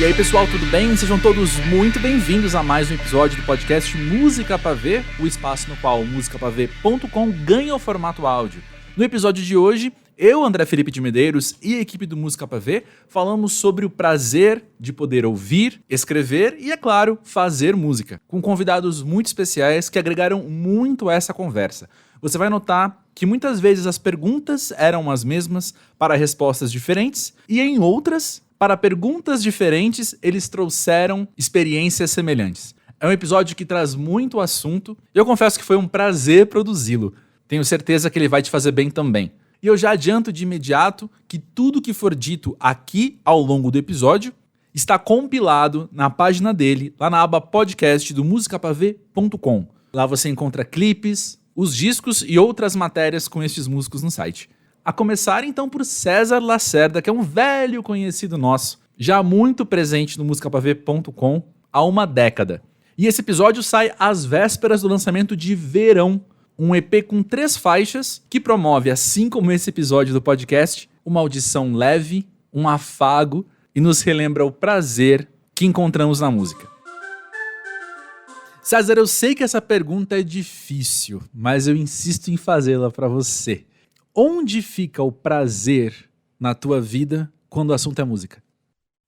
aí, pessoal, tudo bem? Sejam todos muito bem-vindos a mais um episódio do podcast Música Pra Ver, o espaço no qual o musicapavê.com ganha o formato áudio. No episódio de hoje, eu, André Felipe de Medeiros e a equipe do Música Pra Ver falamos sobre o prazer de poder ouvir, escrever e, é claro, fazer música, com convidados muito especiais que agregaram muito a essa conversa. Você vai notar que muitas vezes as perguntas eram as mesmas para respostas diferentes e em outras, para perguntas diferentes, eles trouxeram experiências semelhantes. É um episódio que traz muito assunto e eu confesso que foi um prazer produzi-lo. Tenho certeza que ele vai te fazer bem também. E eu já adianto de imediato que tudo que for dito aqui ao longo do episódio está compilado na página dele, lá na aba podcast do musicapavê.com. Lá você encontra clipes, os discos e outras matérias com estes músicos no site. A começar então por César Lacerda, que é um velho conhecido nosso, já muito presente no musicapavê.com há uma década. E esse episódio sai às vésperas do lançamento de Verão, um EP com 3 faixas que promove, assim como esse episódio do podcast, uma audição leve, um afago e nos relembra o prazer que encontramos na música. César, eu sei que essa pergunta é difícil, mas eu insisto em fazê-la para você. Onde fica o prazer na tua vida quando o assunto é música?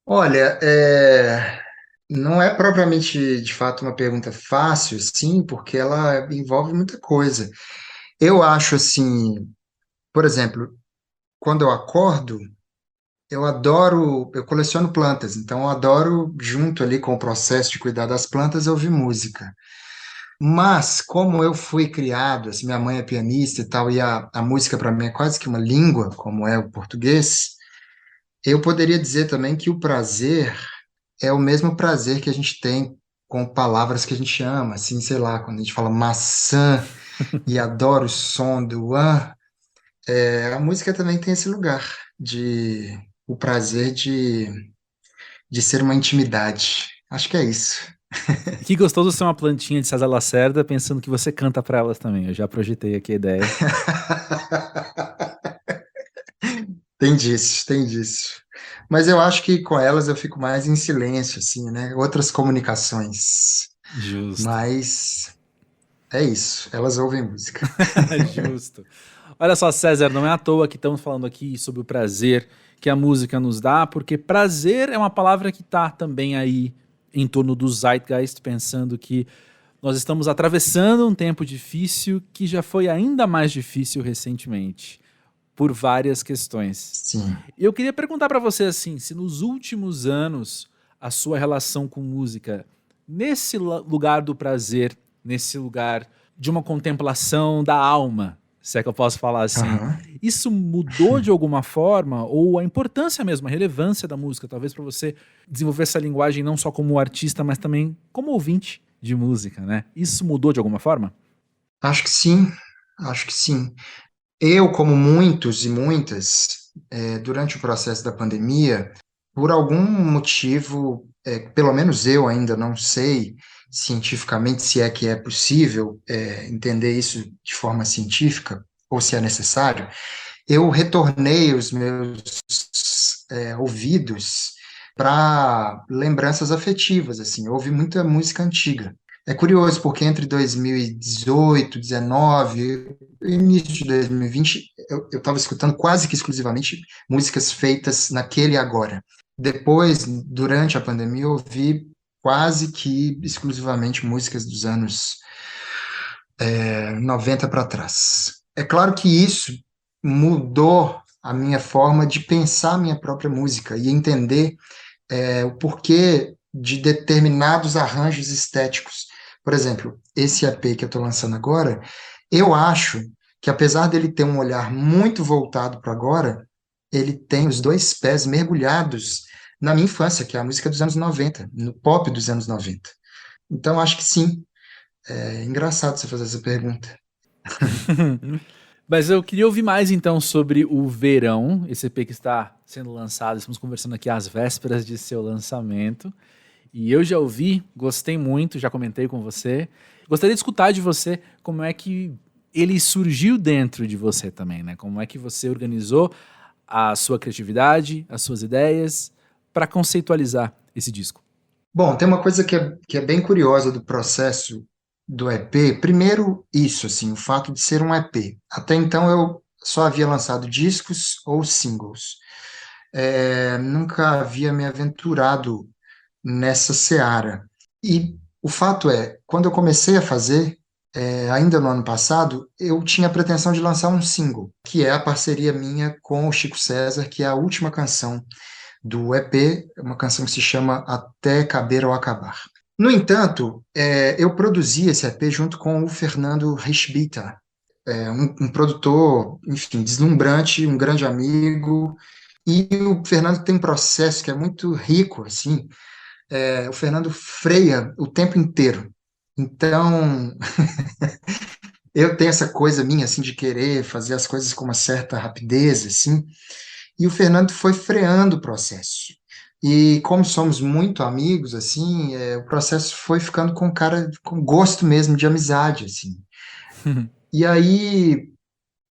Olha, não é propriamente, de fato, uma pergunta fácil, sim, porque ela envolve muita coisa. Eu acho assim, por exemplo, quando eu acordo, eu coleciono plantas, então eu adoro, junto ali com o processo de cuidar das plantas, ouvir música. Mas, como eu fui criado, assim, minha mãe é pianista e tal, e a música para mim é quase que uma língua, como é o português, eu poderia dizer também que o prazer é o mesmo prazer que a gente tem com palavras que a gente ama, assim, sei lá, quando a gente fala maçã e adora o som do an, a música também tem esse lugar de o prazer de ser uma intimidade. Acho que é isso. Que gostoso ser uma plantinha de César Lacerda pensando que você canta pra elas também. Eu já projetei aqui a ideia. Tem disso, tem disso. Mas eu acho que com elas eu fico mais em silêncio, assim, né? Outras comunicações. Justo. Mas é isso, elas ouvem música. Justo. Olha só, César, não é à toa que estamos falando aqui sobre o prazer que a música nos dá, porque prazer é uma palavra que está também aí em torno do zeitgeist, pensando que nós estamos atravessando um tempo difícil que já foi ainda mais difícil recentemente, por várias questões. Sim. Eu queria perguntar para você assim, se nos últimos anos a sua relação com música, nesse lugar do prazer, nesse lugar de uma contemplação da alma, se é que eu posso falar assim, Aham. isso mudou de alguma forma? Ou a importância mesmo, a relevância da música, talvez para você desenvolver essa linguagem não só como artista, mas também como ouvinte de música, né? Isso mudou de alguma forma? Acho que sim, acho que sim. Eu, como muitos e muitas, durante o processo da pandemia, por algum motivo, pelo menos eu ainda não sei cientificamente se é que é possível, entender isso de forma científica, ou se é necessário, eu retornei os meus, ouvidos para lembranças afetivas, assim, eu ouvi muita música antiga. É curioso, porque entre 2018, 19 e início de 2020, eu estava escutando quase que exclusivamente músicas feitas naquele agora. Depois, durante a pandemia, eu ouvi quase que exclusivamente músicas dos anos 90 para trás. É claro que isso mudou a minha forma de pensar a minha própria música e entender o porquê de determinados arranjos estéticos. Por exemplo, esse EP que eu estou lançando agora, eu acho que apesar dele ter um olhar muito voltado para agora, ele tem os dois pés mergulhados na minha infância, que é a música dos anos 90, no pop dos anos 90. Então, acho que sim. É engraçado você fazer essa pergunta. Mas eu queria ouvir mais então sobre o Verão, esse EP que está sendo lançado. Estamos conversando aqui às vésperas de seu lançamento. E eu já ouvi, gostei muito, já comentei com você. Gostaria de escutar de você como é que ele surgiu dentro de você também, né? Como é que você organizou a sua criatividade, as suas ideias para conceitualizar esse disco? Bom, tem uma coisa que é bem curiosa do processo do EP. Primeiro, isso, assim, o fato de ser um EP. Até então eu só havia lançado discos ou singles. Nunca havia me aventurado nessa seara. E o fato é, quando eu comecei a fazer, ainda no ano passado, eu tinha a pretensão de lançar um single, que é a parceria minha com o Chico César, que é a última canção do EP, uma canção que se chama Até Caber ou Acabar. No entanto, eu produzi esse EP junto com o Fernando Richbita, um produtor, enfim, deslumbrante, um grande amigo, e o Fernando tem um processo que é muito rico, assim, o Fernando freia o tempo inteiro. Então, eu tenho essa coisa minha, assim, de querer fazer as coisas com uma certa rapidez, assim, e o Fernando foi freando o processo. E como somos muito amigos, assim, o processo foi ficando com cara, com gosto mesmo de amizade, assim. E aí,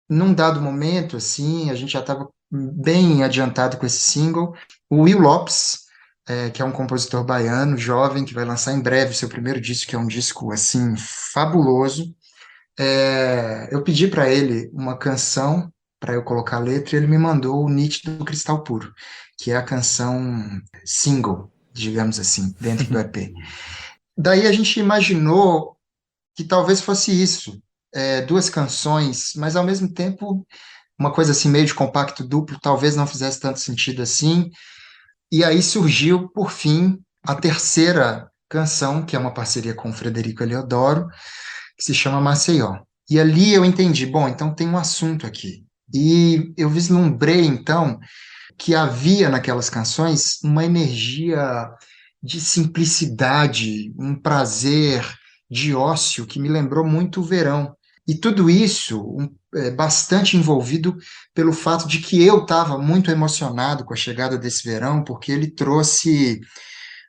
num dado momento, assim, a gente já estava bem adiantado com esse single. O Will Lopes, que é um compositor baiano, jovem, que vai lançar em breve seu primeiro disco, que é um disco, assim, fabuloso. Eu pedi para ele uma canção para eu colocar a letra e ele me mandou o Nítido Cristal Puro, que é a canção single, digamos assim, dentro do EP. Daí a gente imaginou que talvez fosse isso, duas canções, mas ao mesmo tempo uma coisa assim meio de compacto duplo, talvez não fizesse tanto sentido assim. E aí surgiu, por fim, a terceira canção, que é uma parceria com o Frederico Eliodoro, que se chama Maceió. E ali eu entendi, bom, então tem um assunto aqui. E eu vislumbrei, então, que havia naquelas canções uma energia de simplicidade, um prazer de ócio que me lembrou muito o verão. E tudo isso bastante envolvido pelo fato de que eu estava muito emocionado com a chegada desse verão, porque ele trouxe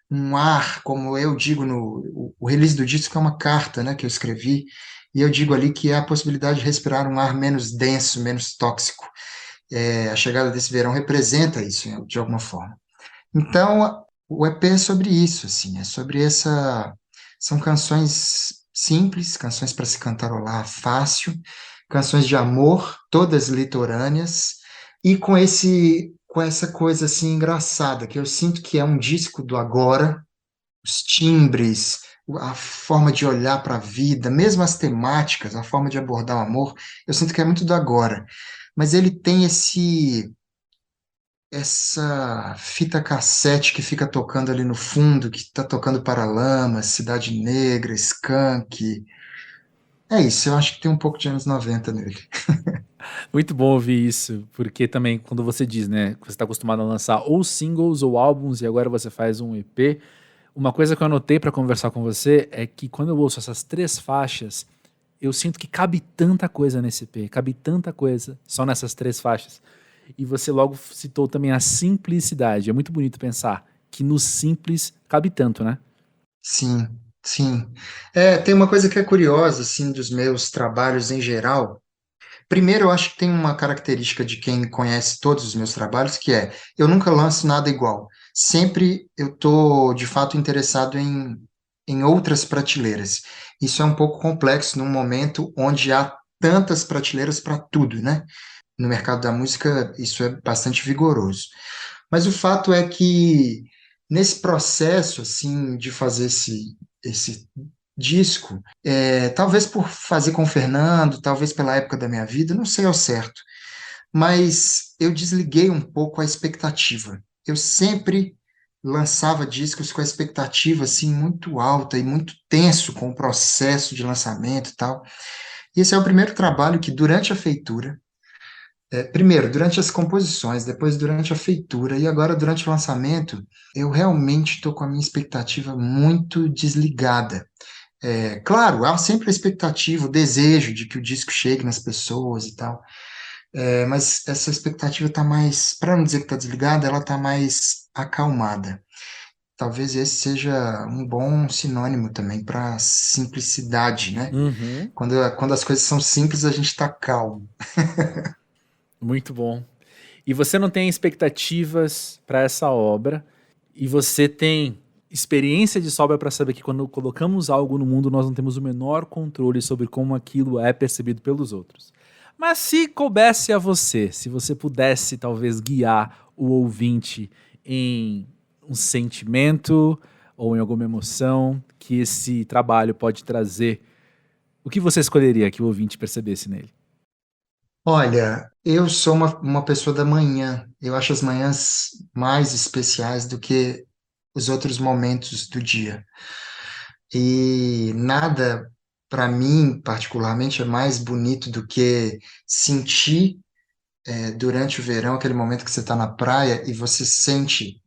um ar, como eu digo o release do disco é uma carta, né, que eu escrevi, e eu digo ali que é a possibilidade de respirar um ar menos denso, menos tóxico. A chegada desse verão representa isso, de alguma forma. Então, o EP é sobre isso, assim, é sobre essa. São canções simples, canções para se cantarolar fácil, canções de amor, todas litorâneas, e com essa coisa assim engraçada, que eu sinto que é um disco do agora, os timbres, a forma de olhar para a vida, mesmo as temáticas, a forma de abordar o amor, eu sinto que é muito do agora. Mas ele tem essa fita cassete que fica tocando ali no fundo, que está tocando Paralamas, Cidade Negra, Skank. É isso, eu acho que tem um pouco de anos 90 nele. Muito bom ouvir isso, porque também quando você diz, né, que você está acostumado a lançar ou singles ou álbuns e agora você faz um EP, uma coisa que eu anotei para conversar com você é que quando eu ouço essas 3 faixas, eu sinto que cabe tanta coisa nesse EP, cabe tanta coisa só nessas 3 faixas. E você logo citou também a simplicidade. É muito bonito pensar que no simples cabe tanto, né? Sim, sim. Tem uma coisa que é curiosa, assim, dos meus trabalhos em geral. Primeiro, eu acho que tem uma característica de quem conhece todos os meus trabalhos, que é, eu nunca lanço nada igual. Sempre eu estou, de fato, interessado em outras prateleiras. Isso é um pouco complexo num momento onde há tantas prateleiras para tudo, né? No mercado da música, isso é bastante vigoroso. Mas o fato é que, nesse processo, assim, de fazer esse disco, talvez por fazer com o Fernando, talvez pela época da minha vida, não sei ao certo, mas eu desliguei um pouco a expectativa. Eu sempre lançava discos com a expectativa assim muito alta e muito tenso com o processo de lançamento e tal. E esse é o primeiro trabalho que durante a feitura, primeiro durante as composições, depois durante a feitura e agora durante o lançamento, eu realmente estou com a minha expectativa muito desligada. Claro, há sempre a expectativa, o desejo de que o disco chegue nas pessoas e tal, mas essa expectativa está mais, para não dizer que está desligada, ela está mais acalmada. Talvez esse seja um bom sinônimo também para simplicidade, né? Uhum. Quando as coisas são simples, a gente está calmo. Muito bom. E você não tem expectativas para essa obra. E você tem experiência de sobra para saber que quando colocamos algo no mundo, nós não temos o menor controle sobre como aquilo é percebido pelos outros. Mas se coubesse a você, se você pudesse talvez guiar o ouvinte em um sentimento ou em alguma emoção que esse trabalho pode trazer, o que você escolheria que o ouvinte percebesse nele? Olha, eu sou uma pessoa da manhã. Eu acho as manhãs mais especiais do que os outros momentos do dia. E nada, para mim, particularmente, é mais bonito do que sentir, durante o verão, aquele momento que você está na praia e você sente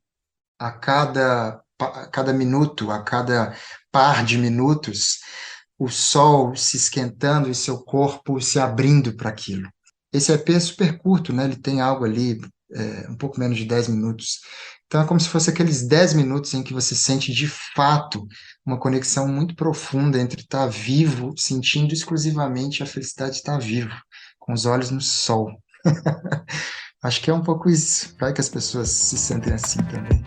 a cada minuto, a cada par de minutos, o sol se esquentando e seu corpo se abrindo para aquilo. Esse EP é super curto, né? Ele tem algo ali, um pouco menos de 10 minutos. Então é como se fosse aqueles 10 minutos em que você sente de fato uma conexão muito profunda entre estar vivo, sentindo exclusivamente a felicidade de estar vivo, com os olhos no sol. Acho que é um pouco isso. Vai que as pessoas se sentem assim também.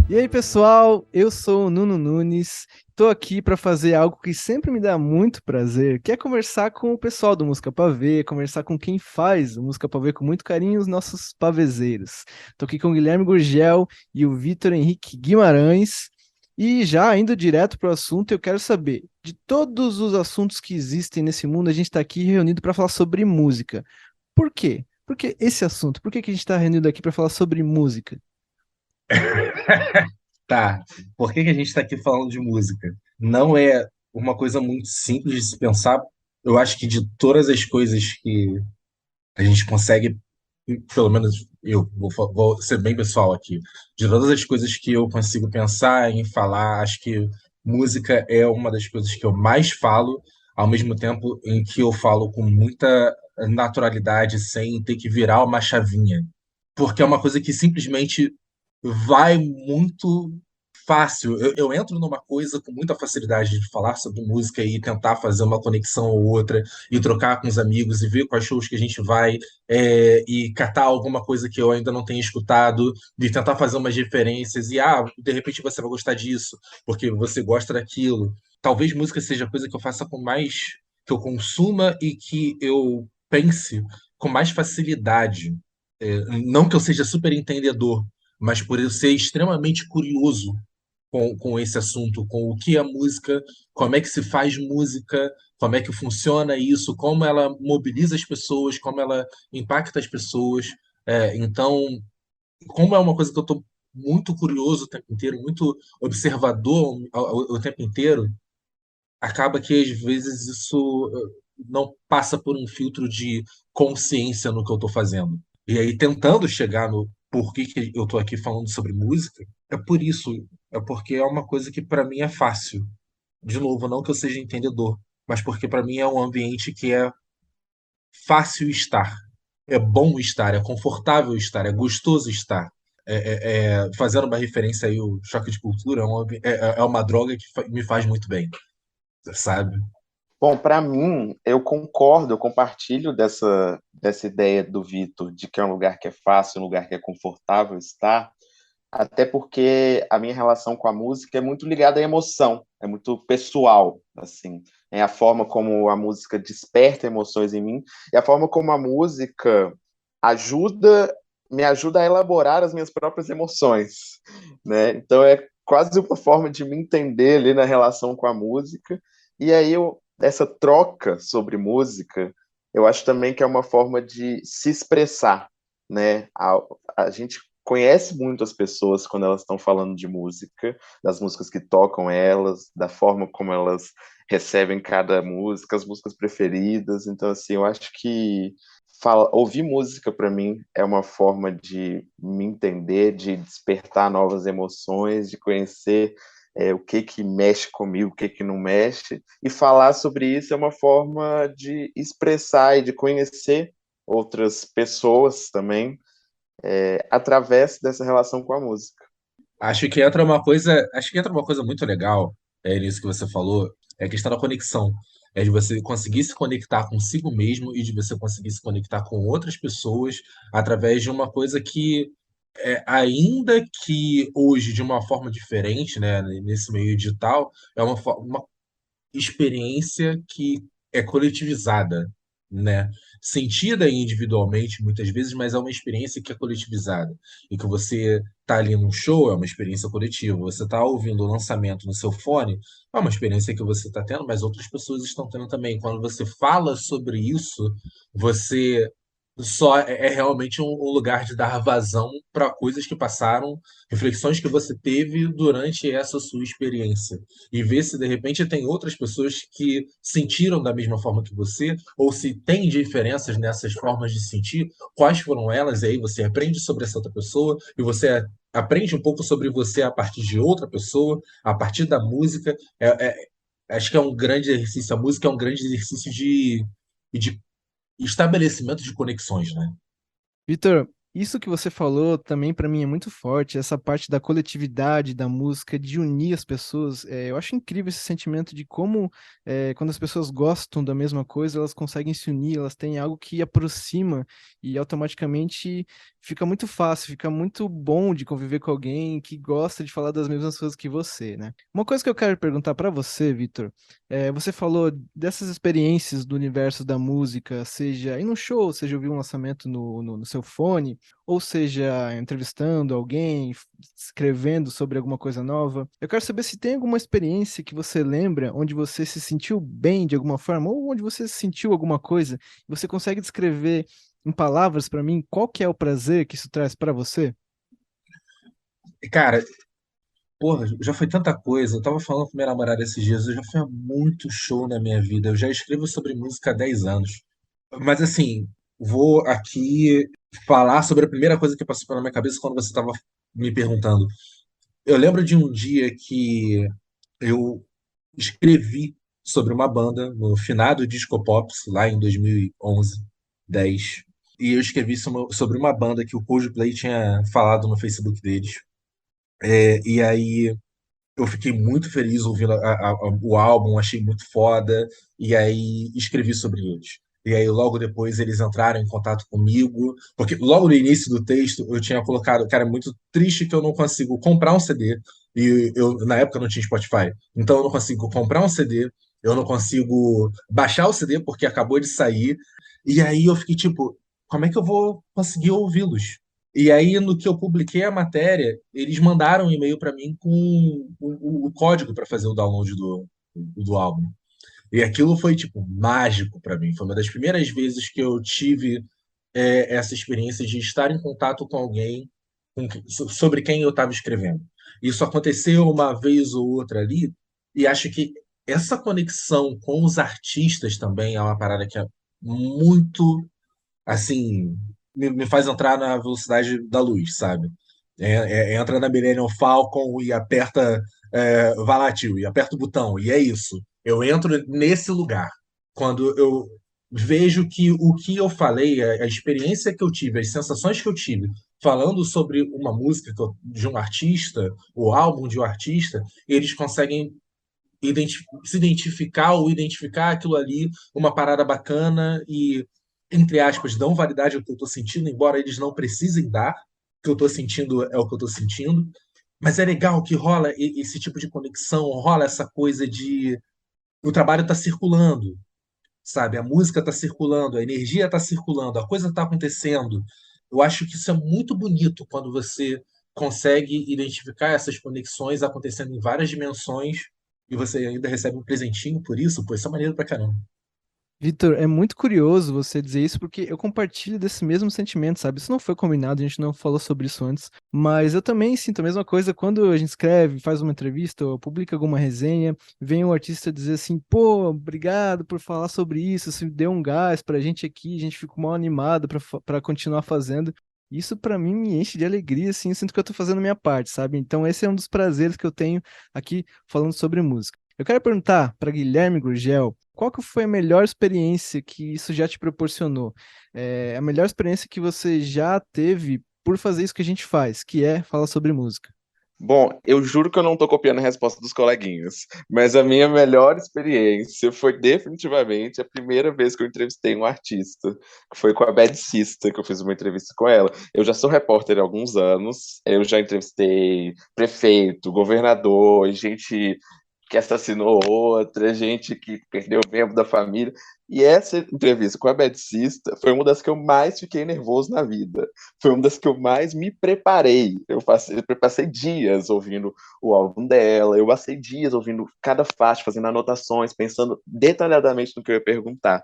E aí, pessoal, eu sou o Nuno Nunes. Estou aqui para fazer algo que sempre me dá muito prazer, que é conversar com o pessoal do Música Pavê, conversar com quem faz o Música Pavê com muito carinho, os nossos pavezeiros. Estou aqui com o Guilherme Gurgel e o Vitor Henrique Guimarães. E já indo direto para o assunto, eu quero saber, de todos os assuntos que existem nesse mundo, a gente está aqui reunido para falar sobre música. Por quê? Por que esse assunto? Por que que a gente está reunido aqui para falar sobre música? Tá, por que que a gente está aqui falando de música? Não é uma coisa muito simples de se pensar. Eu acho que de todas as coisas que a gente consegue, pelo menos eu vou ser bem pessoal aqui, de todas as coisas que eu consigo pensar em falar, acho que música é uma das coisas que eu mais falo, ao mesmo tempo em que eu falo com muita naturalidade, sem ter que virar uma chavinha. Porque é uma coisa que simplesmente vai muito fácil. Eu entro numa coisa com muita facilidade de falar sobre música e tentar fazer uma conexão ou outra e trocar com os amigos e ver quais shows que a gente vai, e catar alguma coisa que eu ainda não tenha escutado e tentar fazer umas referências e de repente você vai gostar disso porque você gosta daquilo. Talvez música seja a coisa que eu faça com mais, que eu consuma e que eu pense com mais facilidade. Não que eu seja super entendedor, mas por eu ser extremamente curioso com esse assunto, com o que é música, como é que se faz música, como é que funciona isso, como ela mobiliza as pessoas, como ela impacta as pessoas. Então, como é uma coisa que eu estou muito curioso o tempo inteiro, muito observador o tempo inteiro, acaba que às vezes isso não passa por um filtro de consciência no que eu estou fazendo. E aí, tentando chegar no porquê que eu estou aqui falando sobre música, é por isso, é porque é uma coisa que para mim é fácil. De novo, não que eu seja entendedor, mas porque para mim é um ambiente que é fácil estar, é bom estar, é confortável estar, é gostoso estar. Fazendo uma referência aí, o choque de cultura é uma droga que me faz muito bem, sabe? Bom, para mim, eu concordo, eu compartilho dessa ideia do Vitor de que é um lugar que é fácil, um lugar que é confortável estar, até porque a minha relação com a música é muito ligada à emoção, é muito pessoal, assim, é a forma como a música desperta emoções em mim e a forma como a música ajuda, me ajuda a elaborar as minhas próprias emoções, né? Então é quase uma forma de me entender ali na relação com a música. E aí essa troca sobre música, eu acho também que é uma forma de se expressar, né? A gente conhece muito as pessoas quando elas estão falando de música, das músicas que tocam elas, da forma como elas recebem cada música, as músicas preferidas. Então, assim, eu acho que ouvir música para mim é uma forma de me entender, de despertar novas emoções, de conhecer o que que mexe comigo, o que que não mexe, e falar sobre isso é uma forma de expressar e de conhecer outras pessoas também, através dessa relação com a música. Acho que entra uma coisa muito legal, nisso que você falou, é a questão da conexão. É de você conseguir se conectar consigo mesmo e de você conseguir se conectar com outras pessoas através de uma coisa que, ainda que hoje de uma forma diferente, né, nesse meio digital, é uma experiência que é coletivizada, né? Sentida individualmente muitas vezes, mas é uma experiência que é coletivizada. E que você tá ali num show, é uma experiência coletiva. Você tá ouvindo o lançamento no seu fone, é uma experiência que você está tendo, mas outras pessoas estão tendo também. Quando você fala sobre isso, você só é realmente um lugar de dar vazão para coisas que passaram, reflexões que você teve durante essa sua experiência e ver se de repente tem outras pessoas que sentiram da mesma forma que você, ou se tem diferenças nessas formas de sentir, quais foram elas, e aí você aprende sobre essa outra pessoa, e você aprende um pouco sobre você a partir de outra pessoa, a partir da música. Acho que é um grande exercício, a música é um grande exercício de estabelecimento de conexões, né? Vitor, isso que você falou também para mim é muito forte, essa parte da coletividade, da música, de unir as pessoas. Eu acho incrível esse sentimento de como, quando as pessoas gostam da mesma coisa, elas conseguem se unir, elas têm algo que aproxima e automaticamente fica muito fácil, fica muito bom de conviver com alguém que gosta de falar das mesmas coisas que você, né? Uma coisa que eu quero perguntar para você, Vitor, você falou dessas experiências do universo da música, seja ir num show, seja ouvir um lançamento no seu fone, ou seja, entrevistando alguém, escrevendo sobre alguma coisa nova. Eu quero saber se tem alguma experiência que você lembra onde você se sentiu bem de alguma forma, ou onde você sentiu alguma coisa, e você consegue descrever em palavras para mim qual que é o prazer que isso traz para você? Cara, porra, já foi tanta coisa. Eu tava falando com minha namorada esses dias, eu já fui a muito show na minha vida. Eu já escrevo sobre música há 10 anos. Mas assim, vou aqui falar sobre a primeira coisa que passou pela minha cabeça quando você estava me perguntando. Eu lembro de um dia que eu escrevi sobre uma banda no finado Disco Pops, lá em 2011, 10. E eu escrevi sobre uma banda que o Coldplay tinha falado no Facebook deles. E aí eu fiquei muito feliz ouvindo o álbum, achei muito foda, e aí escrevi sobre eles. E aí logo depois eles entraram em contato comigo, porque logo no início do texto eu tinha colocado, cara, é muito triste que eu não consigo comprar um CD, e eu na época não tinha Spotify, então eu não consigo comprar um CD, eu não consigo baixar o CD porque acabou de sair, e aí eu fiquei tipo, como é que eu vou conseguir ouvi-los? E aí, no que eu publiquei a matéria, eles mandaram um e-mail para mim com o código para fazer o download do álbum. E aquilo foi, tipo, mágico para mim. Foi uma das primeiras vezes que eu tive essa experiência de estar em contato com alguém sobre quem eu estava escrevendo. Isso aconteceu uma vez ou outra ali, e acho que essa conexão com os artistas também é uma parada que é muito assim, me faz entrar na velocidade da luz, sabe? Entra na Millennium Falcon e aperta Valatil, e aperta o botão, e é isso. Eu entro nesse lugar. Quando eu vejo que o que eu falei, a experiência que eu tive, as sensações que eu tive, falando sobre uma música de um artista, o álbum de um artista, eles conseguem se identificar ou identificar aquilo ali, uma parada bacana e, entre aspas, dão validade ao que eu estou sentindo, embora eles não precisem dar, o que eu estou sentindo é o que eu estou sentindo. Mas é legal que rola esse tipo de conexão, rola essa coisa de o trabalho está circulando, sabe? A música está circulando, a energia está circulando, a coisa está acontecendo. Eu acho que isso é muito bonito quando você consegue identificar essas conexões acontecendo em várias dimensões e você ainda recebe um presentinho por isso, pô, isso é maneiro pra caramba. Vitor, é muito curioso você dizer isso, porque eu compartilho desse mesmo sentimento, sabe? Isso não foi combinado, a gente não falou sobre isso antes, mas eu também sinto a mesma coisa quando a gente escreve, faz uma entrevista ou publica alguma resenha, vem um artista dizer assim, pô, obrigado por falar sobre isso, você deu um gás pra gente aqui, a gente ficou mal animado pra continuar fazendo. Isso pra mim me enche de alegria, assim, eu sinto que eu tô fazendo a minha parte, sabe? Então esse é um dos prazeres que eu tenho aqui falando sobre música. Eu quero perguntar para Guilherme Gurgel, qual que foi a melhor experiência que isso já te proporcionou? A melhor experiência que você já teve por fazer isso que a gente faz, que é falar sobre música. Bom, eu juro que eu não tô copiando a resposta dos coleguinhas, mas a minha melhor experiência foi definitivamente a primeira vez que eu entrevistei um artista, que foi com a Bad Sister, que eu fiz uma entrevista com ela. Eu já sou repórter há alguns anos, eu já entrevistei prefeito, governador, gente que assassinou outra, gente que perdeu membro da família. E essa entrevista com a Bad Sister foi uma das que eu mais fiquei nervoso na vida. Foi uma das que eu mais me preparei. Eu passei dias ouvindo o álbum dela, eu passei dias ouvindo cada faixa, fazendo anotações, pensando detalhadamente no que eu ia perguntar.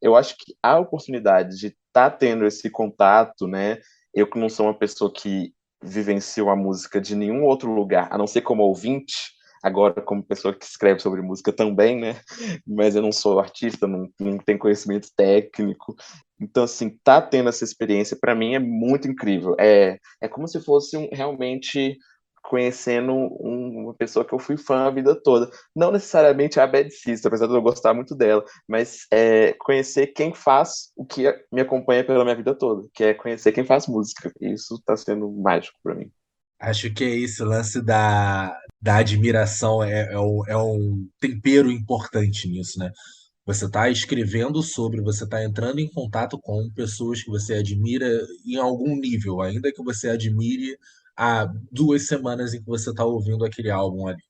Eu acho que a oportunidade de estar tendo esse contato, né? Eu que não sou uma pessoa que vivencia a música de nenhum outro lugar, a não ser como ouvinte, agora como pessoa que escreve sobre música também, né? Mas eu não sou artista, não tenho conhecimento técnico. Então, assim, tá tendo essa experiência, para mim, é muito incrível. É como se fosse realmente conhecendo uma pessoa que eu fui fã a vida toda. Não necessariamente a Bad Sister, apesar de eu gostar muito dela, mas conhecer quem faz o que me acompanha pela minha vida toda, que é conhecer quem faz música. Isso tá sendo mágico para mim. Acho que é esse lance da admiração é um tempero importante nisso, né? Você está escrevendo sobre, você está entrando em contato com pessoas que você admira em algum nível, ainda que você admire há 2 semanas em que você está ouvindo aquele álbum ali.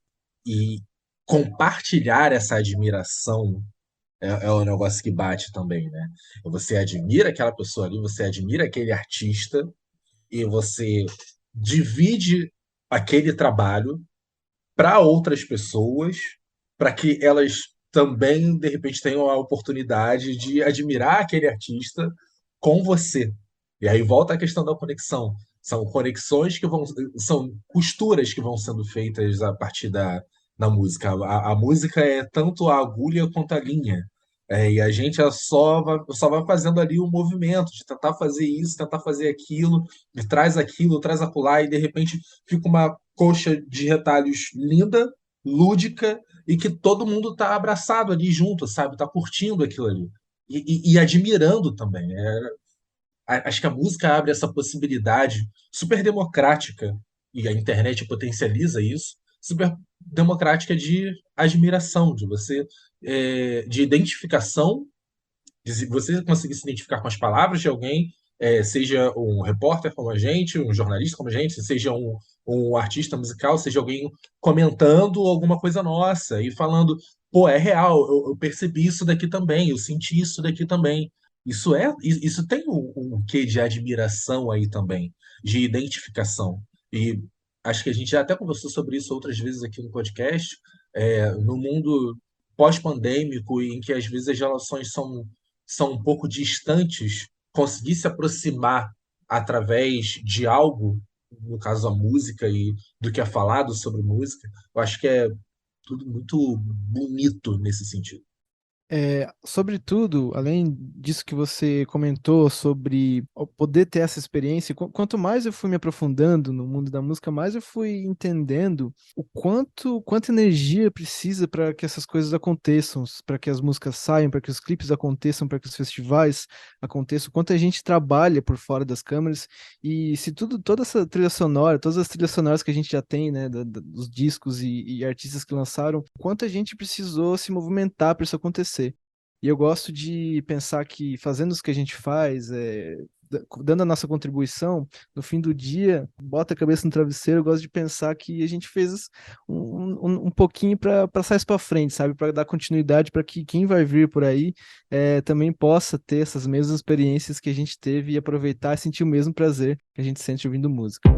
E compartilhar essa admiração é um negócio que bate também, né? Você admira aquela pessoa ali, você admira aquele artista e você divide aquele trabalho para outras pessoas, para que elas também, de repente, tenham a oportunidade de admirar aquele artista com você. E aí volta a questão da conexão. São conexões que vão. São costuras que vão sendo feitas a partir da música. A música é tanto a agulha quanto a linha. E a gente só vai fazendo ali o movimento de tentar fazer isso, tentar fazer aquilo, e traz aquilo, traz acolá, e de repente fica uma coxa de retalhos linda, lúdica, e que todo mundo tá abraçado ali junto, sabe? Tá curtindo aquilo ali. E admirando também. Acho que a música abre essa possibilidade super democrática, e a internet potencializa isso, super democrática de admiração, de identificação, de você conseguir se identificar com as palavras de alguém, seja um repórter como a gente, um jornalista como a gente, seja um artista musical, seja alguém comentando alguma coisa nossa e falando, pô, é real, eu percebi isso daqui também, eu senti isso daqui também. Isso tem um quê de admiração aí também, de identificação. E acho que a gente já até conversou sobre isso outras vezes aqui no podcast, no mundo pós-pandêmico, em que às vezes as relações são um pouco distantes, conseguir se aproximar através de algo, no caso a música e do que é falado sobre música, eu acho que é tudo muito bonito nesse sentido. Sobretudo, além disso que você comentou sobre poder ter essa experiência, quanto mais eu fui me aprofundando no mundo da música, mais eu fui entendendo quanta energia precisa para que essas coisas aconteçam, para que as músicas saiam, para que os clipes aconteçam, para que os festivais aconteçam, quanta gente trabalha por fora das câmeras, e se toda essa trilha sonora, todas as trilhas sonoras que a gente já tem, né, dos discos e artistas que lançaram, quanta gente precisou se movimentar para isso acontecer. E eu gosto de pensar que fazendo o que a gente faz, dando a nossa contribuição, no fim do dia, bota a cabeça no travesseiro, eu gosto de pensar que a gente fez um pouquinho para passar isso para frente, sabe? Para dar continuidade para que quem vai vir por aí também possa ter essas mesmas experiências que a gente teve e aproveitar e sentir o mesmo prazer que a gente sente ouvindo música.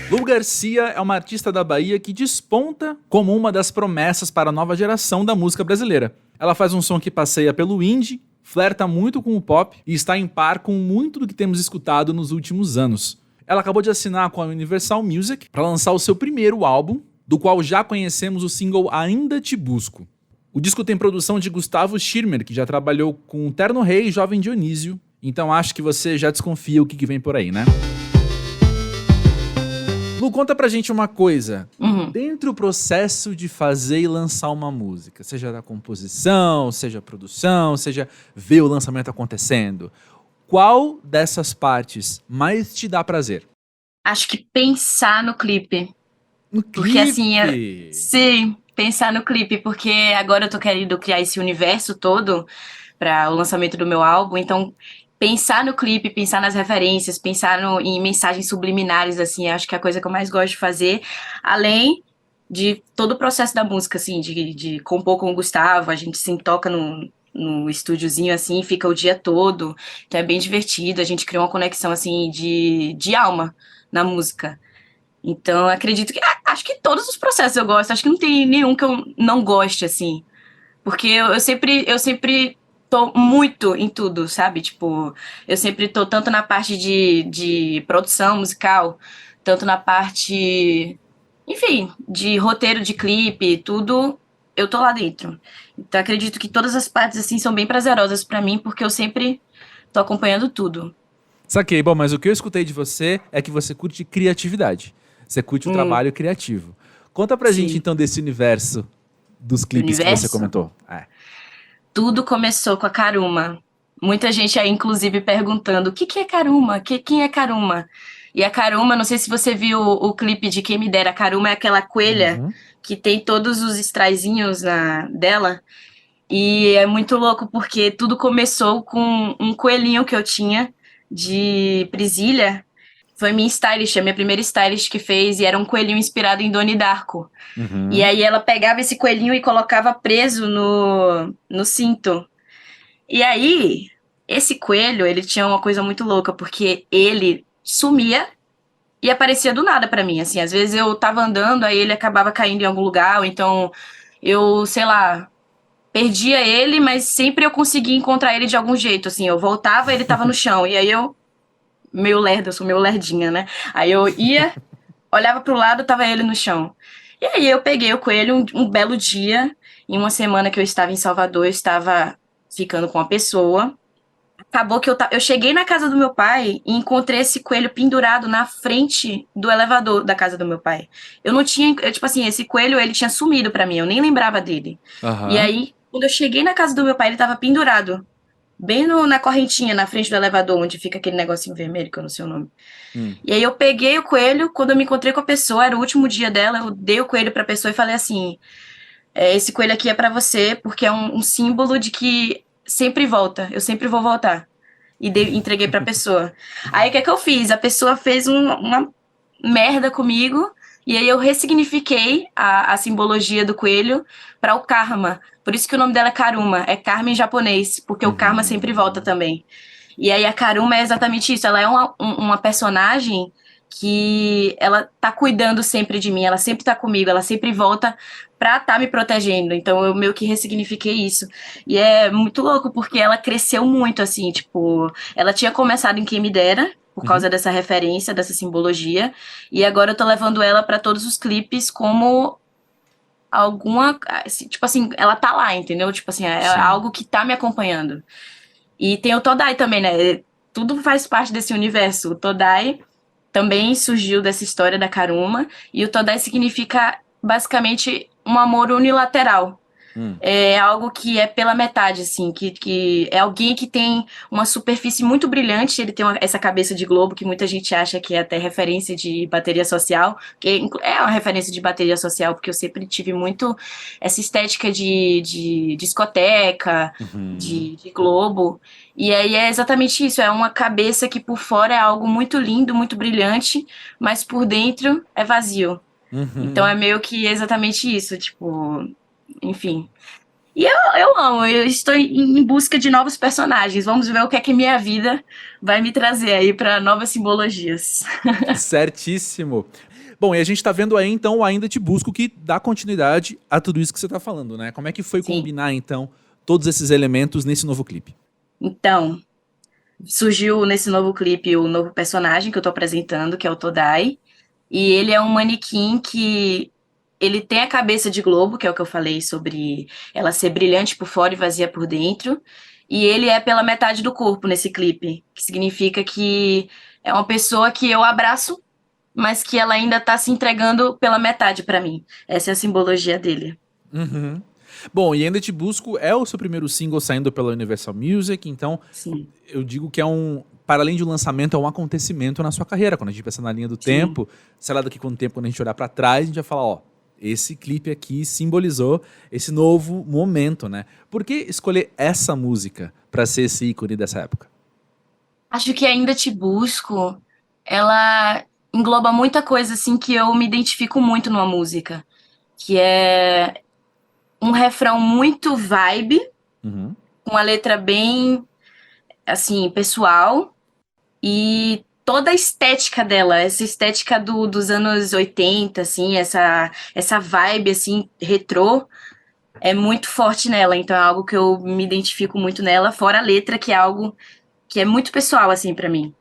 Lu Garcia é uma artista da Bahia que desponta como uma das promessas para a nova geração da música brasileira. Ela faz um som que passeia pelo indie, flerta muito com o pop e está em par com muito do que temos escutado nos últimos anos. Ela acabou de assinar com a Universal Music para lançar o seu primeiro álbum, do qual já conhecemos o single Ainda Te Busco. O disco tem produção de Gustavo Schirmer, que já trabalhou com Terno Rei e Jovem Dionísio, então acho que você já desconfia o que vem por aí, né? Lu, conta pra gente uma coisa. Dentro do processo de fazer e lançar uma música, seja da composição, seja a produção, seja ver o lançamento acontecendo, qual dessas partes mais te dá prazer? Acho que pensar no clipe. No Porque assim, clipe! sim, pensar no clipe, porque agora eu tô querendo criar esse universo todo para o lançamento do meu álbum, então pensar no clipe, pensar nas referências, pensar em mensagens subliminares, assim, acho que é a coisa que eu mais gosto de fazer, além de todo o processo da música, assim, de compor com o Gustavo, a gente se toca no estúdiozinho, assim, fica o dia todo, então é bem divertido, a gente cria uma conexão, assim, de alma na música. Então, acredito que. Acho que todos os processos eu gosto. Acho que não tem nenhum que eu não goste, assim. Porque eu sempre tô muito em tudo, sabe? Tipo, eu sempre tô tanto na parte de produção musical, tanto na parte, enfim, de roteiro de clipe, tudo, eu tô lá dentro. Então, acredito que todas as partes, assim, são bem prazerosas pra mim, porque eu sempre tô acompanhando tudo. Saquei, bom, mas o que eu escutei de você é que você curte criatividade. Você curte o trabalho criativo. Conta pra gente, Sim. então, desse universo dos clipes que você Universo? comentou. É. Tudo começou com a Karuma. Muita gente aí, inclusive, perguntando o que que é Karuma? Quem é Karuma? E a Karuma, não sei se você viu o clipe de Quem Me Dera. A Karuma é aquela coelha Uhum. que tem todos os straizinhos dela. E é muito louco porque tudo começou com um coelhinho que eu tinha de presilha. Foi minha stylist, a minha primeira stylist que fez, e era um coelhinho inspirado em Donnie Darko. E Uhum. aí ela pegava esse coelhinho e colocava preso no cinto. E aí, esse coelho, ele tinha uma coisa muito louca, porque ele sumia e aparecia do nada pra mim, assim, às vezes eu tava andando, aí ele acabava caindo em algum lugar, ou então eu, sei lá, perdia ele, mas sempre eu conseguia encontrar ele de algum jeito, assim, eu voltava, ele tava no chão, e aí meio lerda, eu sou meio lerdinha, né? Aí eu ia, olhava pro lado, tava ele no chão. E aí eu peguei o coelho um belo dia, em uma semana que eu estava em Salvador, eu estava ficando com uma pessoa. Acabou que eu cheguei na casa do meu pai e encontrei esse coelho pendurado na frente do elevador da casa do meu pai. Eu não tinha, tipo assim, esse coelho ele tinha sumido pra mim, eu nem lembrava dele. E Aham. aí, quando eu cheguei na casa do meu pai, ele tava pendurado, bem na correntinha, na frente do elevador, onde fica aquele negocinho vermelho, que eu não sei o nome. Hum. E aí eu peguei o coelho, quando eu me encontrei com a pessoa, era o último dia dela, eu dei o coelho pra pessoa e falei assim: esse coelho aqui é pra você, porque é um símbolo de que sempre volta, eu sempre vou voltar. E entreguei pra pessoa. Aí o que é que eu fiz? A pessoa fez uma merda comigo, e aí eu ressignifiquei a simbologia do coelho para o karma. Por isso que o nome dela é Karuma, é karma em japonês, porque o karma sempre volta também. E aí a Karuma é exatamente isso, ela é uma personagem que ela tá cuidando sempre de mim, ela sempre tá comigo, ela sempre volta pra tá me protegendo. Então eu meio que ressignifiquei isso. E é muito louco, porque ela cresceu muito, assim, tipo, ela tinha começado em Quem Me Dera, por Uhum. causa dessa referência, dessa simbologia, e agora eu tô levando ela pra todos os clipes como alguma, tipo assim, ela tá lá, entendeu? Tipo assim, é Sim. algo que tá me acompanhando. E tem o Todai também, né? Tudo faz parte desse universo. O Todai também surgiu dessa história da Karuma, e o Todai significa basicamente um amor unilateral. Hum. É algo que é pela metade, assim, que é alguém que tem uma superfície muito brilhante, ele tem essa cabeça de globo que muita gente acha que é até referência de bateria social, que é uma referência de bateria social, porque eu sempre tive muito essa estética de discoteca, Uhum. de globo, e aí é exatamente isso, é uma cabeça que por fora é algo muito lindo, muito brilhante, mas por dentro é vazio. Então Uhum. é meio que exatamente isso, tipo, enfim. E eu amo, eu estou em busca de novos personagens. Vamos ver o que é que minha vida vai me trazer aí para novas simbologias. Certíssimo. Bom, e a gente tá vendo aí, então, o Ainda Te Busco, que dá continuidade a tudo isso que você tá falando, né? Como é que foi Sim. combinar, então, todos esses elementos nesse novo clipe? Então, surgiu nesse novo clipe o novo personagem que eu tô apresentando, que é o Todai. E ele é um manequim que ele tem a cabeça de globo, que é o que eu falei sobre ela ser brilhante por fora e vazia por dentro. E ele é pela metade do corpo nesse clipe, que significa que é uma pessoa que eu abraço, mas que ela ainda tá se entregando pela metade pra mim. Essa é a simbologia dele. Uhum. Bom, e Ainda Te Busco é o seu primeiro single saindo pela Universal Music, então Sim. eu digo que é um para além de um lançamento, é um acontecimento na sua carreira. Quando a gente pensa na linha do tempo, sei lá, daqui quanto tempo, quando a gente olhar para trás, a gente vai falar, ó, esse clipe aqui simbolizou esse novo momento, né? Por que escolher essa música para ser esse ícone dessa época? Acho que Ainda Te Busco, ela engloba muita coisa, assim, que eu me identifico muito numa música. Que é um refrão muito vibe, com a letra bem, assim, pessoal. E toda a estética dela, essa estética dos anos 80, assim, essa vibe, assim, retrô, é muito forte nela. Então é algo que eu me identifico muito nela, fora a letra, que é algo que é muito pessoal, assim, pra mim.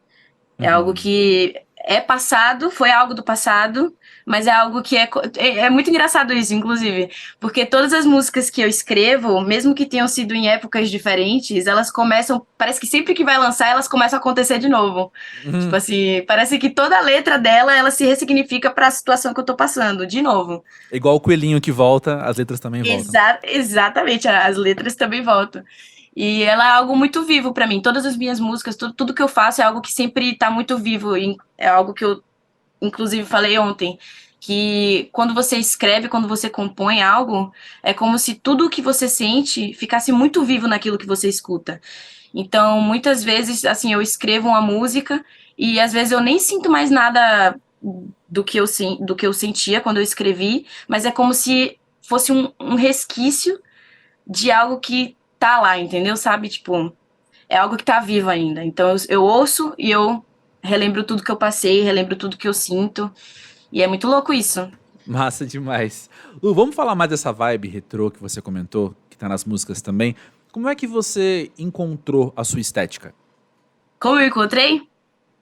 É algo que é passado, foi algo do passado, mas é algo que é muito engraçado isso, inclusive, porque todas as músicas que eu escrevo, mesmo que tenham sido em épocas diferentes, elas começam, parece que sempre que vai lançar, elas começam a acontecer de novo. Tipo assim, parece que toda a letra dela, ela se ressignifica para a situação que eu tô passando, de novo. Igual o coelhinho que volta, as letras também voltam. Exatamente, as letras também voltam. E ela é algo muito vivo pra mim. Todas as minhas músicas, tudo que eu faço é algo que sempre tá muito vivo. É algo que eu, inclusive, falei ontem. Que quando você escreve, quando você compõe algo, é como se tudo o que você sente ficasse muito vivo naquilo que você escuta. Então, muitas vezes, assim, eu escrevo uma música e às vezes eu nem sinto mais nada do que eu sentia quando eu escrevi, mas é como se fosse um resquício de algo que tá lá, entendeu? Sabe? Tipo, é algo que tá vivo ainda. Então eu ouço e eu relembro tudo que eu passei, relembro tudo que eu sinto. E é muito louco isso. Massa demais. Lu, vamos falar mais dessa vibe retrô que você comentou, que tá nas músicas também. Como é que você encontrou a sua estética? Como eu encontrei?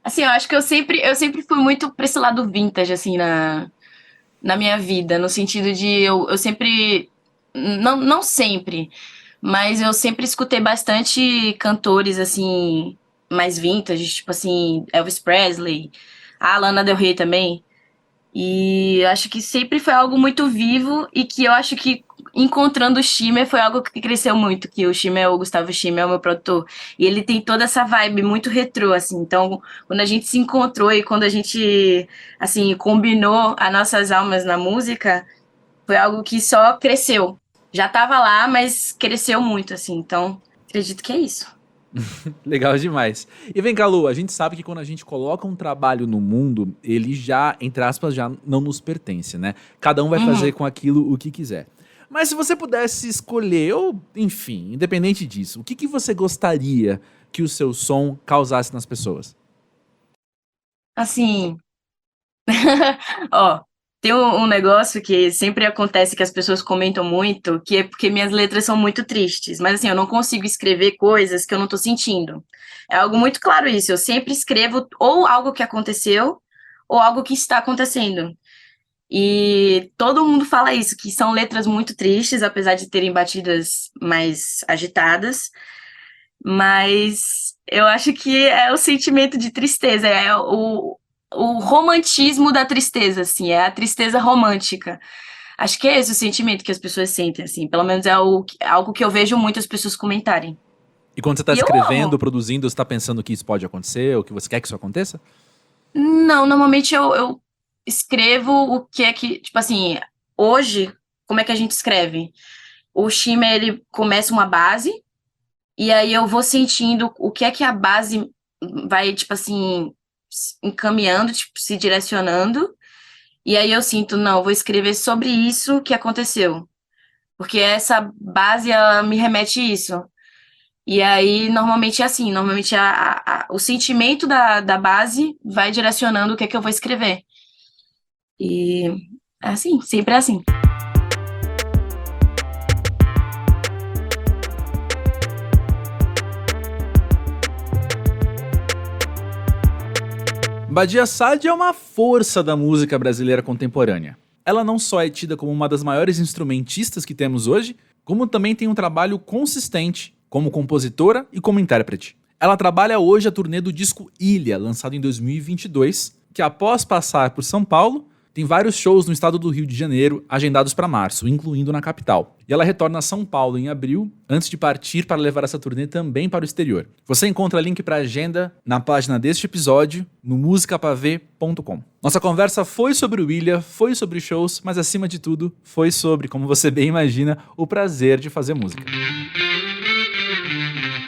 Assim, eu acho que eu sempre fui muito pra esse lado vintage, assim, na minha vida. No sentido de eu sempre... Não sempre, mas eu sempre escutei bastante cantores, assim, mais vintage, tipo assim, Elvis Presley, a Lana Del Rey também. E acho que sempre foi algo muito vivo e que eu acho que encontrando o Schimmer foi algo que cresceu muito, que o Schimmer, o Gustavo Schimmer é o meu produtor, e ele tem toda essa vibe muito retrô, assim, então quando a gente se encontrou e quando a gente, assim, combinou as nossas almas na música, foi algo que só cresceu. Já tava lá, mas cresceu muito, assim, então acredito que é isso. Legal demais. E vem cá, Lu, a gente sabe que quando a gente coloca um trabalho no mundo, ele já, entre aspas, já não nos pertence, né? Cada um vai fazer com aquilo o que quiser. Mas se você pudesse escolher, ou enfim, independente disso, o que você gostaria que o seu som causasse nas pessoas? Assim, ó, tem um negócio que sempre acontece que as pessoas comentam muito, que é porque minhas letras são muito tristes. Mas assim, eu não consigo escrever coisas que eu não tô sentindo. É algo muito claro isso. Eu sempre escrevo ou algo que aconteceu ou algo que está acontecendo. E todo mundo fala isso, que são letras muito tristes, apesar de terem batidas mais agitadas. Mas eu acho que é o sentimento de tristeza, é o romantismo da tristeza, assim, é a tristeza romântica. Acho que é esse o sentimento que as pessoas sentem, assim, pelo menos é algo que eu vejo muitas pessoas comentarem. E quando você tá E eu escrevendo, amo. produzindo, você tá pensando que isso pode acontecer, ou que você quer que isso aconteça? Não, normalmente eu escrevo o que é que, tipo assim, hoje, como é que a gente escreve? O Shimmer, ele começa uma base, e aí eu vou sentindo o que é que a base vai, tipo assim, encaminhando, tipo, se direcionando. E aí eu sinto, não, vou escrever sobre isso que aconteceu. Porque essa base, ela me remete a isso. E aí, normalmente é assim, normalmente o sentimento da base vai direcionando o que é que eu vou escrever. E é assim, sempre é assim. Badia Saad é uma força da música brasileira contemporânea. Ela não só é tida como uma das maiores instrumentistas que temos hoje, como também tem um trabalho consistente como compositora e como intérprete. Ela trabalha hoje a turnê do disco Ilha, lançado em 2022, que após passar por São Paulo, Tem vários shows no estado do Rio de Janeiro agendados para março, incluindo na capital. E ela retorna a São Paulo em abril, antes de partir para levar essa turnê também para o exterior. Você encontra link para a agenda na página deste episódio, no musicapavê.com. Nossa conversa foi sobre o Ilha, foi sobre shows, mas acima de tudo, foi sobre, como você bem imagina, o prazer de fazer música.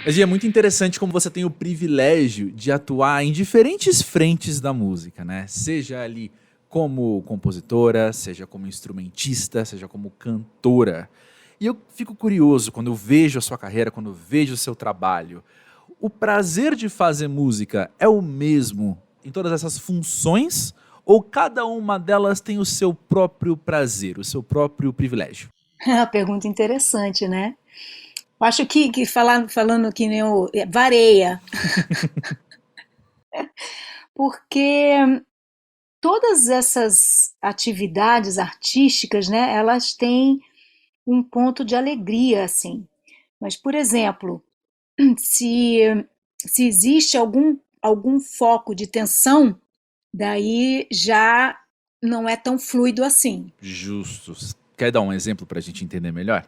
Mas é muito interessante como você tem o privilégio de atuar em diferentes frentes da música, né? Seja ali como compositora, seja como instrumentista, seja como cantora. E eu fico curioso quando eu vejo a sua carreira, quando eu vejo o seu trabalho. O prazer de fazer música é o mesmo em todas essas funções? Ou cada uma delas tem o seu próprio prazer, o seu próprio privilégio? Pergunta interessante, né? Eu acho que falando que nem o vareia. Porque todas essas atividades artísticas, né, elas têm um ponto de alegria, assim. Mas, por exemplo, se existe algum foco de tensão, daí já não é tão fluido assim. Justo. Quer dar um exemplo para a gente entender melhor?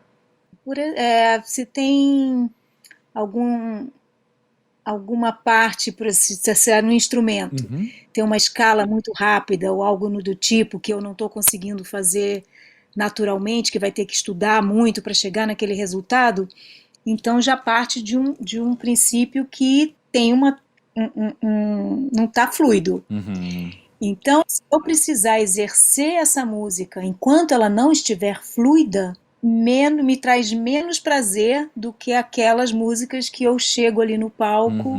Se tem alguma parte, se é no instrumento, tem uma escala muito rápida ou algo do tipo que eu não estou conseguindo fazer naturalmente, que vai ter que estudar muito para chegar naquele resultado, então já parte de um princípio que tem não está fluido. Então, se eu precisar exercer essa música enquanto ela não estiver fluida, me traz menos prazer do que aquelas músicas que eu chego ali no palco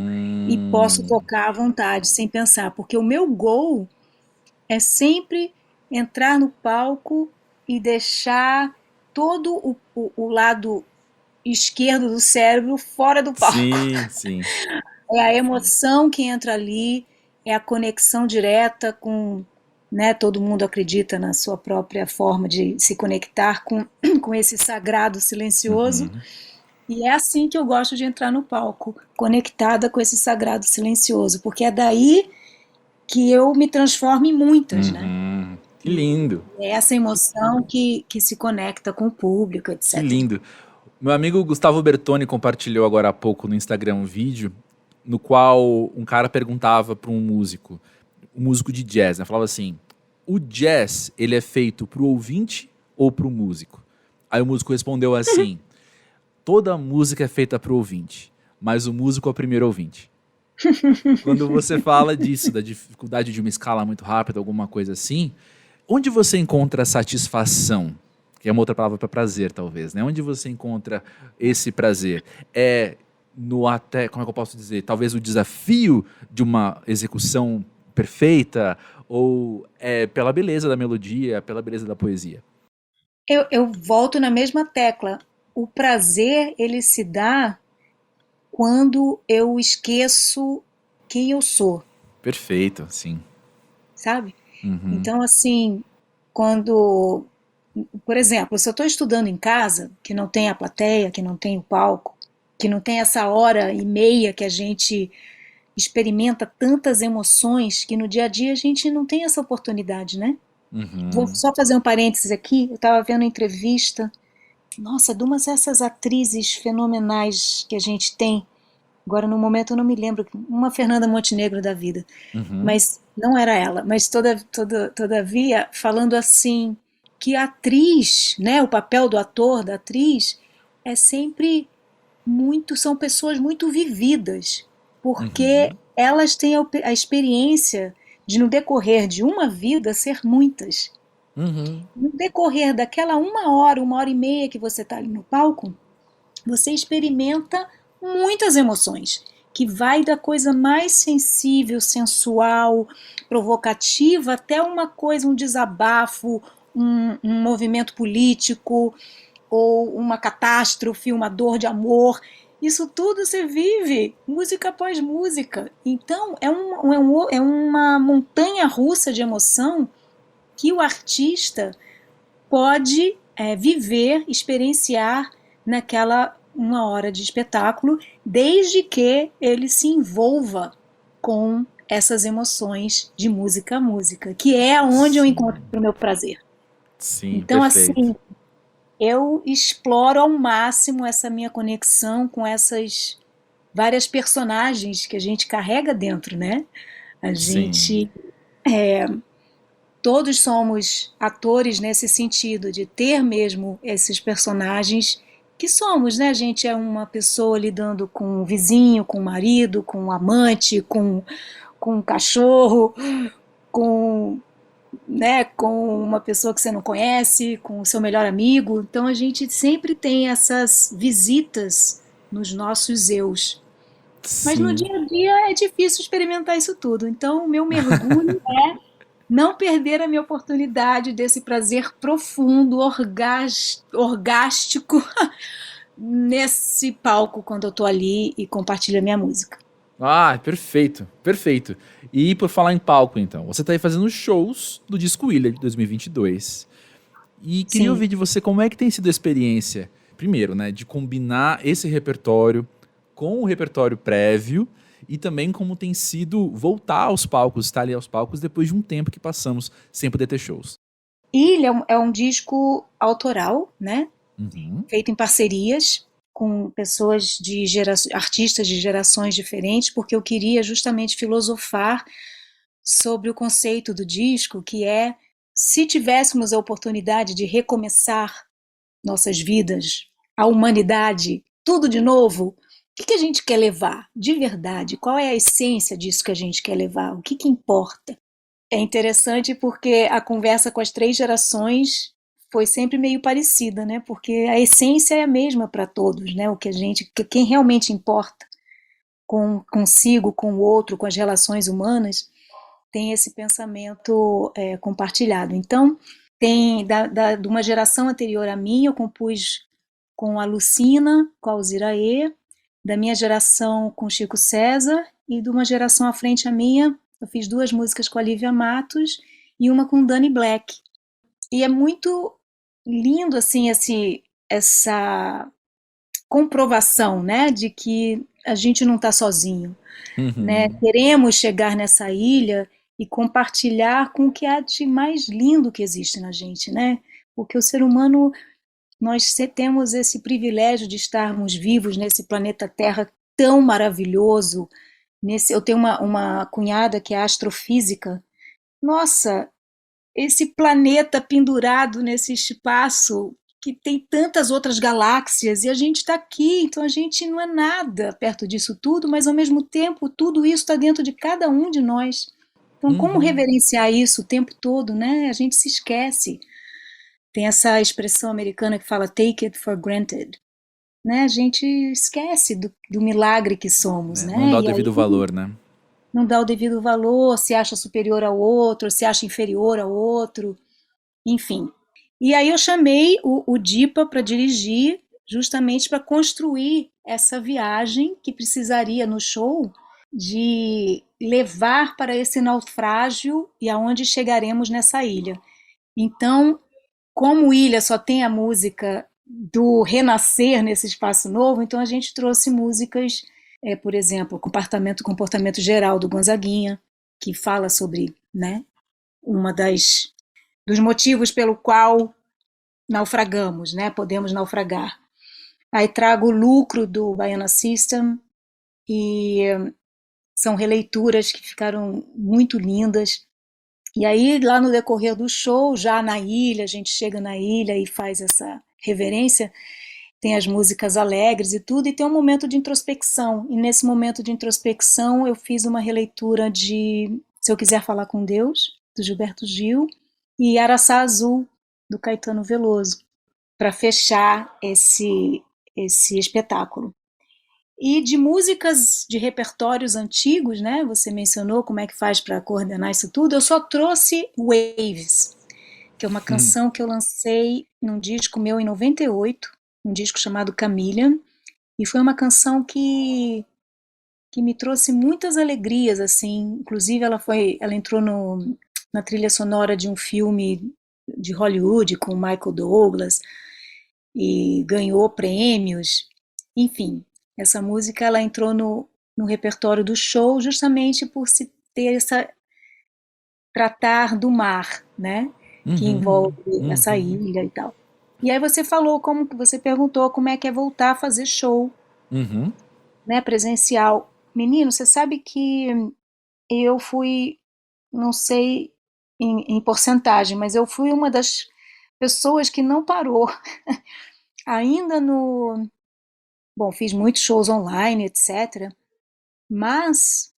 e posso tocar à vontade, sem pensar. Porque o meu goal é sempre entrar no palco e deixar todo o lado esquerdo do cérebro fora do palco. Sim. É a emoção que entra ali, é a conexão direta com... Né, todo mundo acredita na sua própria forma de se conectar com esse sagrado silencioso, e é assim que eu gosto de entrar no palco, conectada com esse sagrado silencioso, porque é daí que eu me transformo em muitas, né? Que lindo! É essa emoção que se conecta com o público, etc. Que lindo! Meu amigo Gustavo Bertoni compartilhou agora há pouco no Instagram um vídeo no qual um cara perguntava para um músico de jazz, né? Falava assim, o jazz, ele é feito pro ouvinte ou pro músico? Aí o músico respondeu assim, toda música é feita pro ouvinte, mas o músico é o primeiro ouvinte. Quando você fala disso, da dificuldade de uma escala muito rápida, alguma coisa assim, onde você encontra satisfação? Que é uma outra palavra para prazer, talvez, né? Onde você encontra esse prazer? Como é que eu posso dizer? Talvez o desafio de uma execução perfeita, ou é pela beleza da melodia, pela beleza da poesia? Eu volto na mesma tecla. O prazer, ele se dá quando eu esqueço quem eu sou. Perfeito, sim. Sabe? Então, assim, quando... Por exemplo, se eu estou estudando em casa, que não tem a plateia, que não tem o palco, que não tem essa hora e meia que a gente experimenta tantas emoções, que no dia a dia a gente não tem essa oportunidade, né? Vou só fazer um parênteses aqui, eu estava vendo entrevista, nossa, de umas dessas atrizes fenomenais que a gente tem, agora no momento eu não me lembro, uma Fernanda Montenegro da vida, mas não era ela, mas todavia falando assim, que a atriz, né, o papel do ator, da atriz, é sempre são pessoas muito vividas, porque elas têm a experiência de, no decorrer de uma vida, ser muitas. No decorrer daquela uma hora e meia que você está ali no palco, você experimenta muitas emoções, que vai da coisa mais sensível, sensual, provocativa, até uma coisa, um desabafo, um movimento político, ou uma catástrofe, uma dor de amor. Isso tudo você vive, música após música. Então, é uma montanha russa de emoção que o artista pode viver, experienciar naquela uma hora de espetáculo, desde que ele se envolva com essas emoções de música a música, que é onde eu encontro o meu prazer. Sim, Então, perfeito. assim, eu exploro ao máximo essa minha conexão com essas várias personagens que a gente carrega dentro, né? A Sim. gente, todos somos atores nesse sentido, de ter mesmo esses personagens que somos, né? A gente é uma pessoa lidando com o vizinho, com o marido, com o amante, com um cachorro, com, né, com uma pessoa que você não conhece, com o seu melhor amigo. Então a gente sempre tem essas visitas nos nossos eus. Mas no Sim. dia a dia é difícil experimentar isso tudo. Então o meu mergulho é não perder a minha oportunidade desse prazer profundo, orgástico nesse palco quando eu estou ali e compartilho a minha música. Ah, perfeito, perfeito. E por falar em palco, então, você tá aí fazendo shows do disco Ilha de 2022. E queria Sim. ouvir de você como é que tem sido a experiência, primeiro, né, de combinar esse repertório com o repertório prévio e também como tem sido voltar aos palcos, estar ali aos palcos depois de um tempo que passamos sem poder ter shows. Ilha é um disco autoral, né? Uhum. Feito em parcerias com pessoas artistas de gerações diferentes, porque eu queria justamente filosofar sobre o conceito do disco, que é: se tivéssemos a oportunidade de recomeçar nossas vidas, a humanidade, tudo de novo, o que a gente quer levar de verdade? Qual é a essência disso que a gente quer levar? O que importa? É interessante porque a conversa com as 3 gerações foi sempre meio parecida, né? Porque a essência é a mesma para todos, né? Quem realmente importa consigo, com o outro, com as relações humanas, tem esse pensamento compartilhado. Então, tem de uma geração anterior à minha, eu compus com a Lucina, com a Alziraê, da minha geração com Chico César, e de uma geração à frente à minha, eu fiz 2 músicas com a Lívia Matos e uma com Danny Black. E é muito lindo assim essa comprovação, né, de que a gente não está sozinho, né? Uhum. Queremos chegar nessa ilha e compartilhar com o que há de mais lindo que existe na gente, né? Porque o ser humano, nós temos esse privilégio de estarmos vivos nesse planeta Terra tão maravilhoso. Eu tenho uma cunhada que é astrofísica. Nossa, esse planeta pendurado nesse espaço que tem tantas outras galáxias e a gente está aqui, então a gente não é nada perto disso tudo, mas ao mesmo tempo tudo isso está dentro de cada um de nós. Então, como Uhum. reverenciar isso o tempo todo, né? A gente se esquece. Tem essa expressão americana que fala take it for granted, né? A gente esquece do milagre que somos, É, não né? dá o E aí devido valor, né? não dá o devido valor, se acha superior ao outro, se acha inferior ao outro, enfim. E aí eu chamei o Dipa para dirigir, justamente para construir essa viagem que precisaria no show de levar para esse naufrágio e aonde chegaremos nessa ilha. Então, como Ilha só tem a música do renascer nesse espaço novo, então a gente trouxe músicas, por exemplo, Comportamento Geral do Gonzaguinha, que fala sobre, né, uma dos motivos pelo qual naufragamos, né, podemos naufragar. Aí trago o Lucro do Baiana System e são releituras que ficaram muito lindas. E aí, lá no decorrer do show, já na ilha, a gente chega na ilha e faz essa reverência, tem as músicas alegres e tudo, e tem um momento de introspecção. E nesse momento de introspecção, eu fiz uma releitura de Se Eu Quiser Falar com Deus, do Gilberto Gil, e Araçá Azul, do Caetano Veloso, para fechar esse espetáculo. E de músicas de repertórios antigos, né? Você mencionou como é que faz para coordenar isso tudo. Eu só trouxe Waves, que é uma canção que eu lancei num disco meu em 98, um disco chamado Chameleon, e foi uma canção que me trouxe muitas alegrias, assim. Inclusive ela entrou na trilha sonora de um filme de Hollywood com Michael Douglas e ganhou prêmios. Enfim, essa música ela entrou no repertório do show justamente por se ter tratar do mar, né? Que envolve essa ilha e tal. E aí você falou, você perguntou como é que é voltar a fazer show, né, presencial. Menino, você sabe que eu fui, não sei em porcentagem, mas eu fui uma das pessoas que não parou. Ainda Bom, fiz muitos shows online, etc. Mas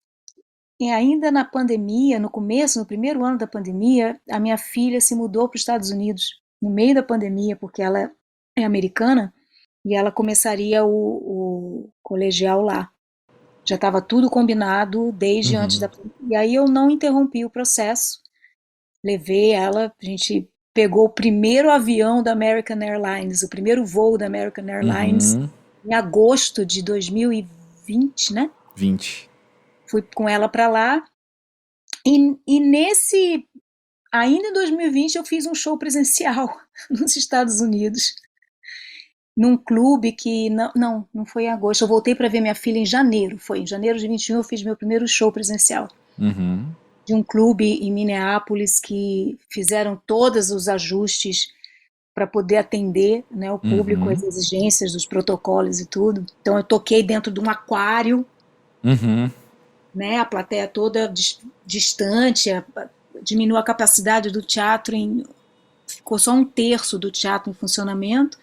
ainda na pandemia, no primeiro ano da pandemia, a minha filha se mudou para os Estados Unidos, no meio da pandemia, porque ela é americana, e ela começaria o colegial lá. Já estava tudo combinado desde antes da pandemia. E aí eu não interrompi o processo, levei ela, a gente pegou o primeiro avião da American Airlines, o primeiro voo da American Airlines, em agosto de 2020, né? 20. Fui com ela para lá, e ainda em 2020 eu fiz um show presencial nos Estados Unidos, num clube que, não foi em agosto, eu voltei para ver minha filha em janeiro, em janeiro de 21 eu fiz meu primeiro show presencial, de um clube em Minneapolis que fizeram todos os ajustes para poder atender, né, o público, as exigências dos protocolos e tudo. Então eu toquei dentro de um aquário, né, a plateia toda distante, diminuiu a capacidade do teatro, ficou só 1/3 do teatro em funcionamento,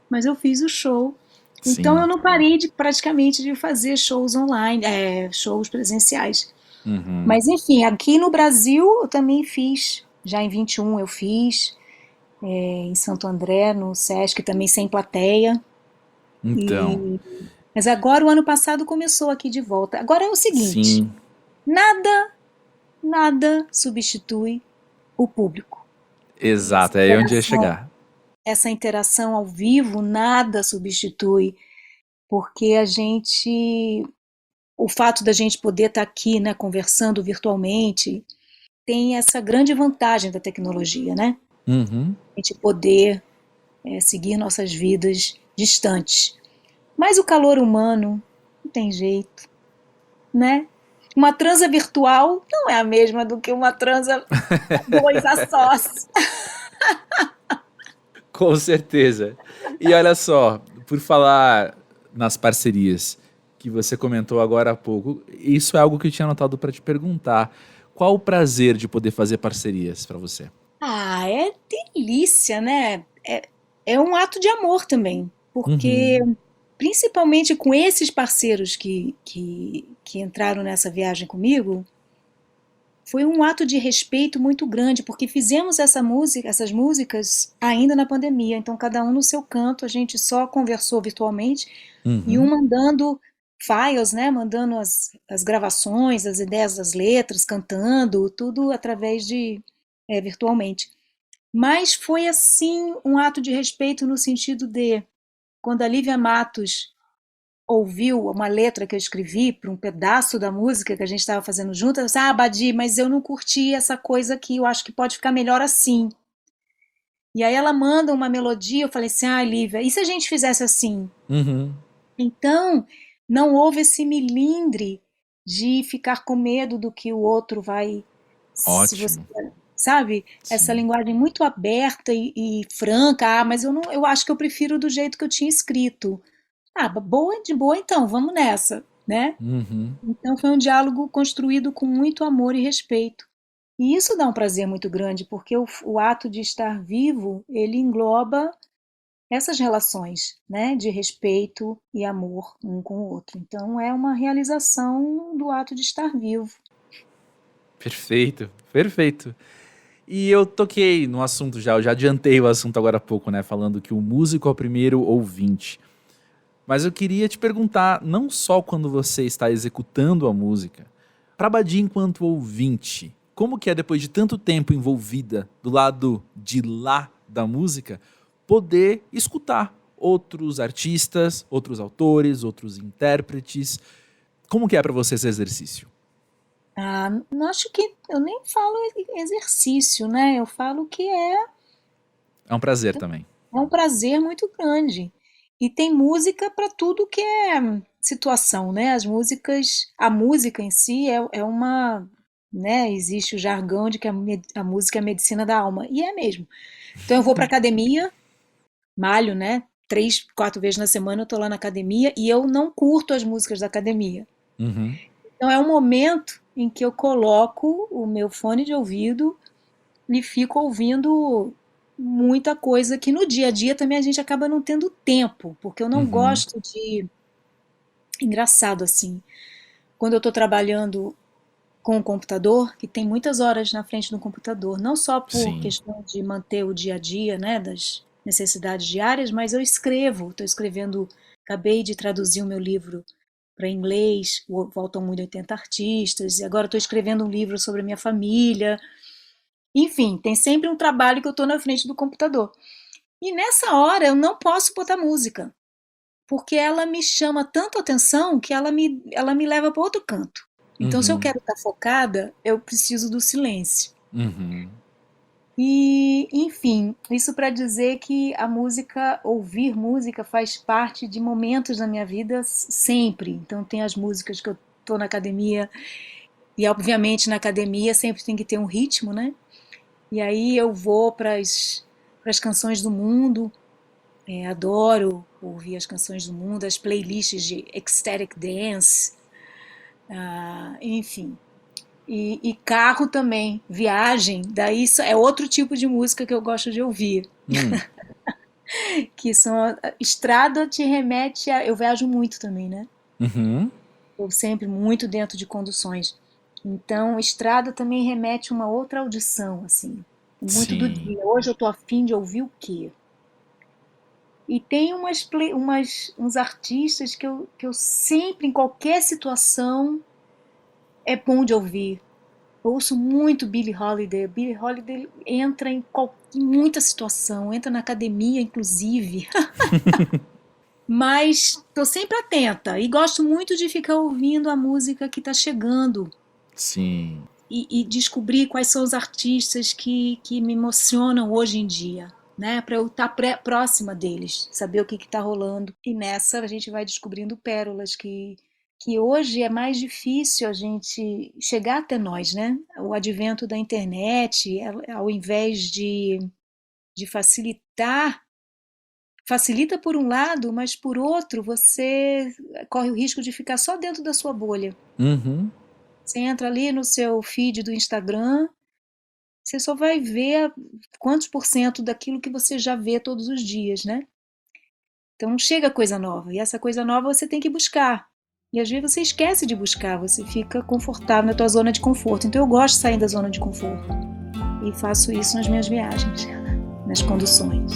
mas eu fiz o show. Sim. Então eu não parei praticamente de fazer shows online, shows presenciais. Mas enfim, aqui no Brasil eu também fiz, já em 21 eu fiz, em Santo André, no Sesc, também sem plateia. Então. Mas agora o ano passado começou aqui de volta. Agora é o seguinte, Sim. nada substitui o público. Exato, é aí onde ia chegar. Essa interação ao vivo nada substitui, porque o fato da gente poder estar aqui, né, conversando virtualmente, tem essa grande vantagem da tecnologia, né? A gente poder seguir nossas vidas distantes. Mas o calor humano não tem jeito, né? Uma transa virtual não é a mesma do que uma transa 2 a sós. Com certeza. E olha só, por falar nas parcerias que você comentou agora há pouco, isso é algo que eu tinha anotado para te perguntar. Qual o prazer de poder fazer parcerias para você? É delícia, né? É um ato de amor também, porque principalmente com esses parceiros que entraram nessa viagem comigo, foi um ato de respeito muito grande, porque fizemos essas músicas ainda na pandemia, então cada um no seu canto, a gente só conversou virtualmente, e um mandando files, né, mandando as gravações, as ideias das letras, cantando, tudo através virtualmente. Mas foi assim um ato de respeito no sentido de, quando a Lívia Matos ouviu uma letra que eu escrevi para um pedaço da música que a gente estava fazendo junto, ela disse, Badi, mas eu não curti essa coisa aqui, eu acho que pode ficar melhor assim. E aí ela manda uma melodia, eu falei assim, Lívia, e se a gente fizesse assim? Então, não houve esse milindre de ficar com medo do que o outro vai... Ótimo. Sabe? Sim. Essa linguagem muito aberta e franca, mas eu acho que eu prefiro do jeito que eu tinha escrito. De boa então, vamos nessa, né? Então foi um diálogo construído com muito amor e respeito. E isso dá um prazer muito grande, porque o ato de estar vivo, ele engloba essas relações, né? De respeito e amor um com o outro. Então é uma realização do ato de estar vivo. Perfeito, perfeito. E eu toquei no assunto eu já adiantei o assunto agora há pouco, né? Falando que o músico é o primeiro ouvinte. Mas eu queria te perguntar, não só quando você está executando a música, para Badi enquanto ouvinte, como que é depois de tanto tempo envolvida do lado de lá da música, poder escutar outros artistas, outros autores, outros intérpretes? Como que é para você esse exercício? Acho que eu nem falo exercício, né? Eu falo que é um prazer também. É um prazer muito grande. E tem música para tudo que é situação, né? A música em si é uma né? Existe o jargão de que a música é a medicina da alma, e é mesmo. Então eu vou para academia, malho, né? 3, 4 vezes na semana eu tô lá na academia e eu não curto as músicas da academia. Uhum. Então é um momento em que eu coloco o meu fone de ouvido e fico ouvindo muita coisa que no dia a dia também a gente acaba não tendo tempo, porque eu não Uhum. gosto de... Engraçado assim, quando eu estou trabalhando com o computador, que tem muitas horas na frente do computador, não só por Sim. questão de manter o dia a dia, né, das necessidades diárias, mas eu estou escrevendo, acabei de traduzir o meu livro para inglês, o Voltam Muito 80 Artistas, e agora estou escrevendo um livro sobre a minha família. Enfim, tem sempre um trabalho que eu estou na frente do computador. E nessa hora eu não posso botar música, porque ela me chama tanto a atenção que ela me leva para outro canto. Então, se eu Uhum. quero estar focada, eu preciso do silêncio. Uhum. E, enfim, isso para dizer que a música, ouvir música, faz parte de momentos da minha vida sempre. Então, tem as músicas que eu estou na academia, e obviamente na academia sempre tem que ter um ritmo, né? E aí eu vou para as canções do mundo, adoro ouvir as canções do mundo, as playlists de ecstatic dance, enfim. E carro também, viagem, daí isso é outro tipo de música que eu gosto de ouvir, Hum. que são estrada te remete a, eu viajo muito também, né? Uhum. Eu sempre muito dentro de conduções. Então, estrada também remete a uma outra audição, assim, muito do Sim. dia. Hoje eu tô afim de ouvir o quê? E tem uns artistas que eu sempre, em qualquer situação, é bom de ouvir. Eu ouço muito Billie Holiday. Billie Holiday entra em muita situação, entra na academia, inclusive. Mas estou sempre atenta e gosto muito de ficar ouvindo a música que está chegando Sim. e descobrir quais são os artistas que me emocionam hoje em dia, né? Para eu estar próxima deles, saber o que está rolando. E nessa a gente vai descobrindo pérolas que hoje é mais difícil a gente chegar até nós, né? O advento da internet, ao invés de facilitar, facilita por um lado, mas por outro você corre o risco de ficar só dentro da sua bolha. Uhum. Você entra ali no seu feed do Instagram, você só vai ver quantos por cento daquilo que você já vê todos os dias, né? Então não chega coisa nova, e essa coisa nova você tem que buscar. E às vezes você esquece de buscar, você fica confortável na tua zona de conforto. Então eu gosto de sair da zona de conforto. E faço isso nas minhas viagens, nas conduções.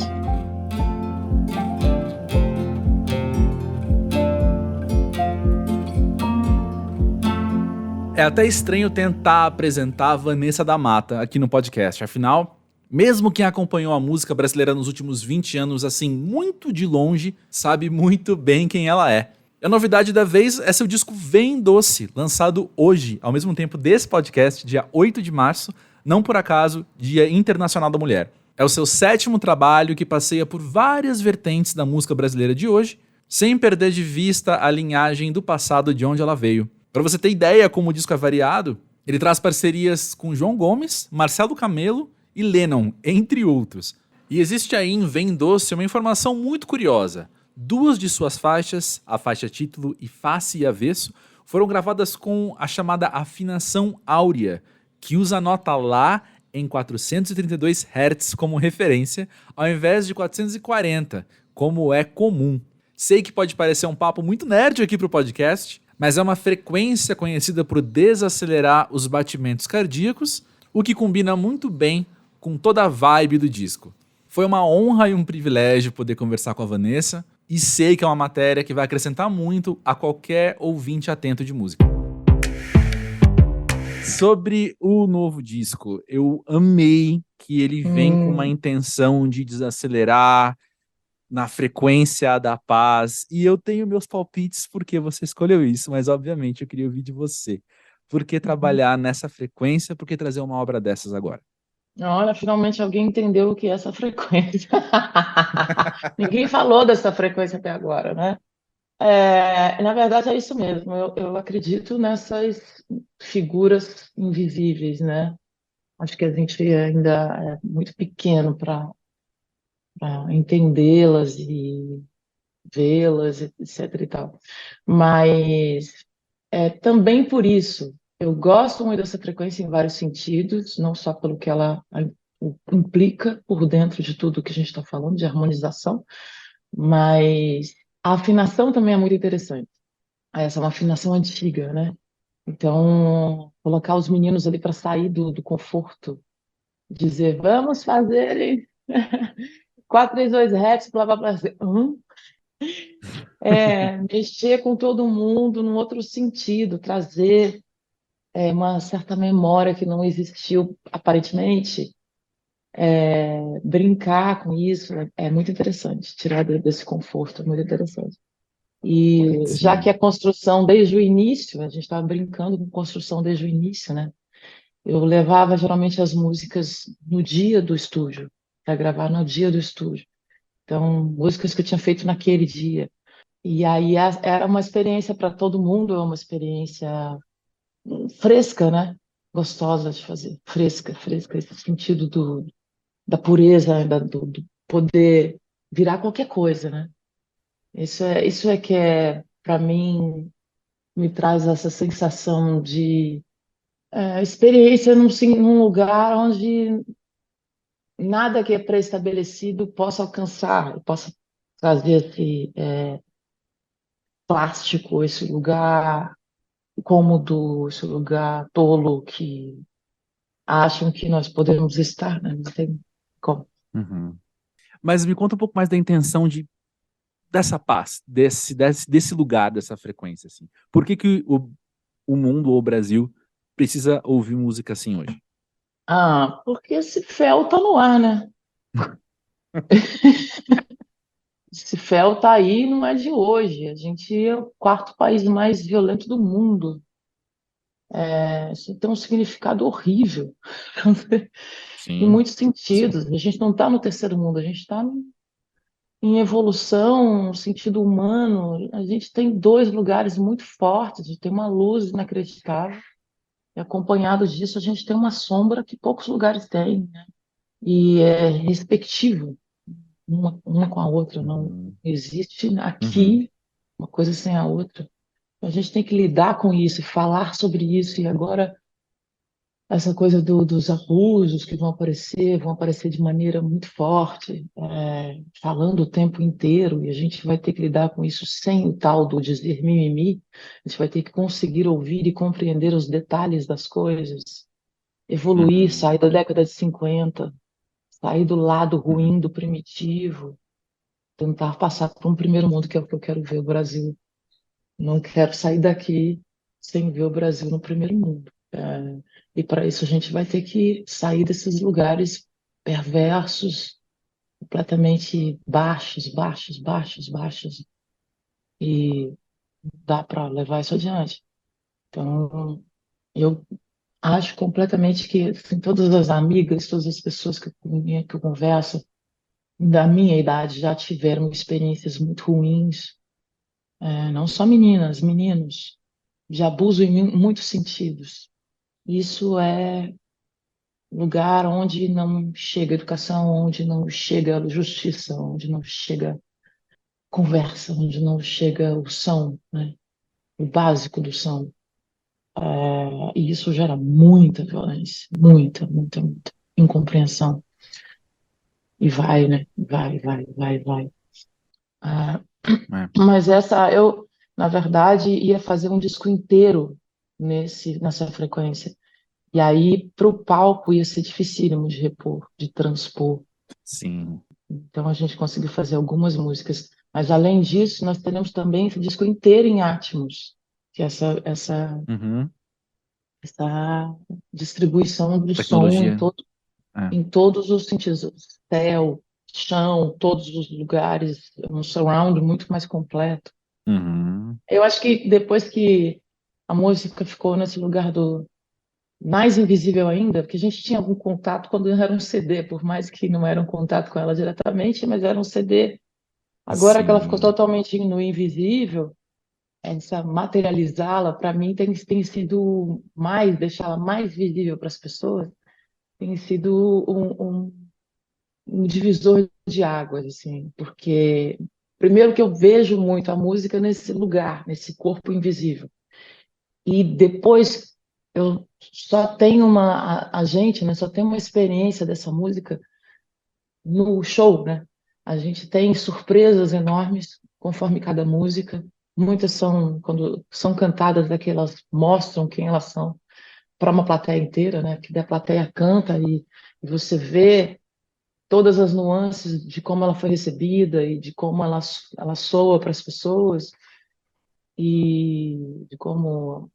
É até estranho tentar apresentar a Vanessa da Mata aqui no podcast, afinal, mesmo quem acompanhou a música brasileira nos últimos 20 anos, assim, muito de longe, sabe muito bem quem ela é. A novidade da vez é seu disco Vem Doce, lançado hoje, ao mesmo tempo desse podcast, dia 8 de março, não por acaso, Dia Internacional da Mulher. É o seu 7º trabalho que passeia por várias vertentes da música brasileira de hoje, sem perder de vista a linhagem do passado de onde ela veio. Para você ter ideia como o disco é variado, ele traz parcerias com João Gomes, Marcelo Camelo e Lennon, entre outros. E existe aí em Vem Doce uma informação muito curiosa. 2 de suas faixas, a faixa título e Face e Avesso, foram gravadas com a chamada afinação áurea, que usa a nota Lá em 432 Hz como referência, ao invés de 440, como é comum. Sei que pode parecer um papo muito nerd aqui pro podcast, mas é uma frequência conhecida por desacelerar os batimentos cardíacos, o que combina muito bem com toda a vibe do disco. Foi uma honra e um privilégio poder conversar com a Vanessa, e sei que é uma matéria que vai acrescentar muito a qualquer ouvinte atento de música. Sobre o novo disco, eu amei que ele vem com uma intenção de desacelerar, na frequência da paz, e eu tenho meus palpites porque você escolheu isso, mas obviamente eu queria ouvir de você. Por que trabalhar nessa frequência? Por que trazer uma obra dessas agora? Olha, finalmente alguém entendeu o que é essa frequência. Ninguém falou dessa frequência até agora, né? Na verdade, é isso mesmo. Eu acredito nessas figuras invisíveis, né? Acho que a gente ainda é muito pequeno para entendê-las e vê-las, etc. e tal. Mas também por isso, eu gosto muito dessa frequência em vários sentidos, não só pelo que ela implica por dentro de tudo que a gente está falando, de harmonização, mas a afinação também é muito interessante. Essa é uma afinação antiga, né? Então, colocar os meninos ali para sair do conforto, dizer, vamos fazer 4, 3, 2, Rex, blá, blá, blá. Mexer com todo mundo num outro sentido, trazer uma certa memória que não existiu aparentemente, brincar com isso é muito interessante, tirar desse conforto é muito interessante. E já que Sim. a construção desde o início, a gente estava brincando com construção desde o início, né? Eu levava geralmente as músicas no dia do estúdio, para gravar no dia do estúdio. Então, músicas que eu tinha feito naquele dia. E aí era uma experiência para todo mundo, é uma experiência fresca, né? Gostosa de fazer. Fresca, fresca, esse sentido da pureza, do poder virar qualquer coisa, né? Isso é que para mim, me traz essa sensação de experiência num lugar onde nada que é pré-estabelecido possa alcançar, possa trazer esse plástico, esse lugar cômodo, esse lugar tolo que acham que nós podemos estar, né? Não tem como. Uhum. Mas me conta um pouco mais da intenção dessa paz, desse lugar, dessa frequência, assim. Por que o mundo ou o Brasil precisa ouvir música assim hoje? Porque esse fel tá no ar, né? Esse fel tá aí, não é de hoje. A gente é o quarto país mais violento do mundo. Isso tem um significado horrível, em Sim, muitos sentidos. A gente não está no terceiro mundo, a gente está em evolução, no sentido humano. A gente tem dois lugares muito fortes, a gente tem uma luz inacreditável, e acompanhado disso, a gente tem uma sombra que poucos lugares têm, né? E é respectivo, uma com a outra. Não uhum. existe Uhum. aqui uma coisa sem a outra. A gente tem que lidar com isso e falar sobre isso, e agora essa coisa dos abusos que vão aparecer de maneira muito forte, falando o tempo inteiro, e a gente vai ter que lidar com isso sem o tal do dizer mimimi, a gente vai ter que conseguir ouvir e compreender os detalhes das coisas, evoluir, Uhum. sair da década de 50, sair do lado Uhum. ruim, do primitivo, tentar passar para um primeiro mundo, que é o que eu quero ver o Brasil. Não quero sair daqui sem ver o Brasil no primeiro mundo. E para isso a gente vai ter que sair desses lugares perversos, completamente baixos, baixos, baixos, baixos, e dá para levar isso adiante. Então, eu acho completamente que assim, todas as amigas, todas as pessoas que eu converso da minha idade já tiveram experiências muito ruins, não só meninas, meninos, de abuso em muitos sentidos. Isso é lugar onde não chega educação, onde não chega justiça, onde não chega conversa, onde não chega o são, né? O básico do são. E isso gera muita violência, muita, muita, muita incompreensão. E vai, né? Vai, vai, vai, vai. Ah, É. mas na verdade, ia fazer um disco inteiro nessa frequência. E aí, para o palco, ia ser dificílimo de repor, de transpor. Sim. Então, a gente conseguiu fazer algumas músicas. Mas, além disso, nós teremos também esse disco inteiro em Atmos, que é Uhum. essa distribuição do som Tecnologia. É. em todos os sentidos. Céu, chão, todos os lugares, um surround muito mais completo. Uhum. Eu acho que depois que a música ficou nesse lugar do mais invisível ainda, porque a gente tinha algum contato quando era um CD, por mais que não era um contato com ela diretamente, mas era um CD Agora que ela ficou Sim. totalmente no invisível, essa materializá-la, para mim, tem sido mais, deixá-la mais visível para as pessoas, tem sido um divisor de águas, assim, porque primeiro que eu vejo muito a música nesse lugar, nesse corpo invisível. E depois eu só tenho a gente, né, só tem uma experiência dessa música no show, né? A gente tem surpresas enormes conforme cada música. Muitas são, quando são cantadas, é que elas mostram quem elas são para uma plateia inteira, né? Que a plateia canta e você vê todas as nuances de como ela foi recebida e de como ela soa para as pessoas e de como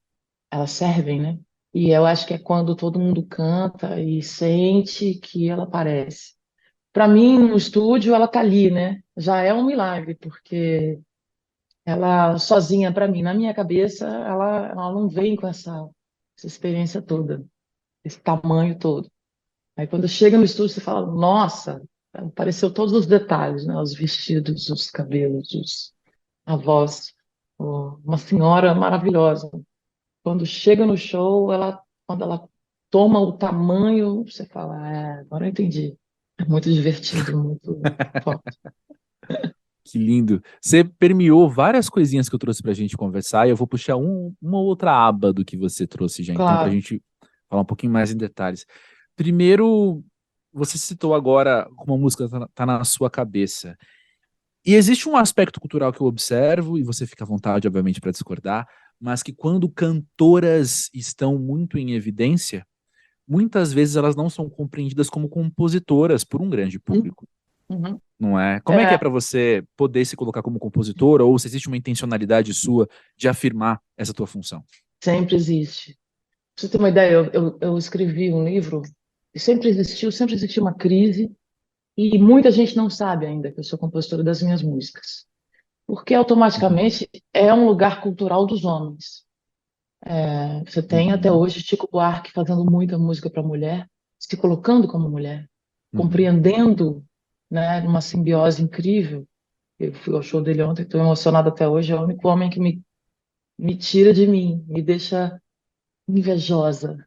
elas servem, né? E eu acho que é quando todo mundo canta e sente que ela aparece. Para mim, no estúdio, ela tá ali, né? Já é um milagre, porque ela sozinha, para mim, na minha cabeça, ela não vem com essa experiência toda, esse tamanho todo. Aí quando chega no estúdio, você fala, nossa, apareceu todos os detalhes, né? Os vestidos, os cabelos, a voz. Uma senhora maravilhosa. Quando chega no show, quando ela toma o tamanho, você fala, agora eu entendi. É muito divertido, muito forte. Que lindo. Você permeou várias coisinhas que eu trouxe pra gente conversar e eu vou puxar uma outra aba do que você trouxe já, então, pra Claro. gente falar um pouquinho mais em detalhes. Primeiro, você citou agora como a música tá na sua cabeça. E existe um aspecto cultural que eu observo, e você fica à vontade, obviamente, para discordar, mas que quando cantoras estão muito em evidência, muitas vezes elas não são compreendidas como compositoras por um grande público, Uhum. não é? Como é que é É, para você poder se colocar como compositora, ou se existe uma intencionalidade sua de afirmar essa tua função? sempre existe. Pra você ter uma ideia, eu escrevi um livro e sempre existiu uma crise e muita gente não sabe ainda que eu sou compositora das minhas músicas. Porque Uhum, automaticamente é um lugar cultural dos homens. Você tem até uhum, hoje Chico Buarque fazendo muita música para mulher, se colocando como mulher, uhum. compreendendo, né, uma simbiose incrível. Eu fui ao show dele ontem, estou emocionada até hoje. É o único homem que me tira de mim, me deixa invejosa.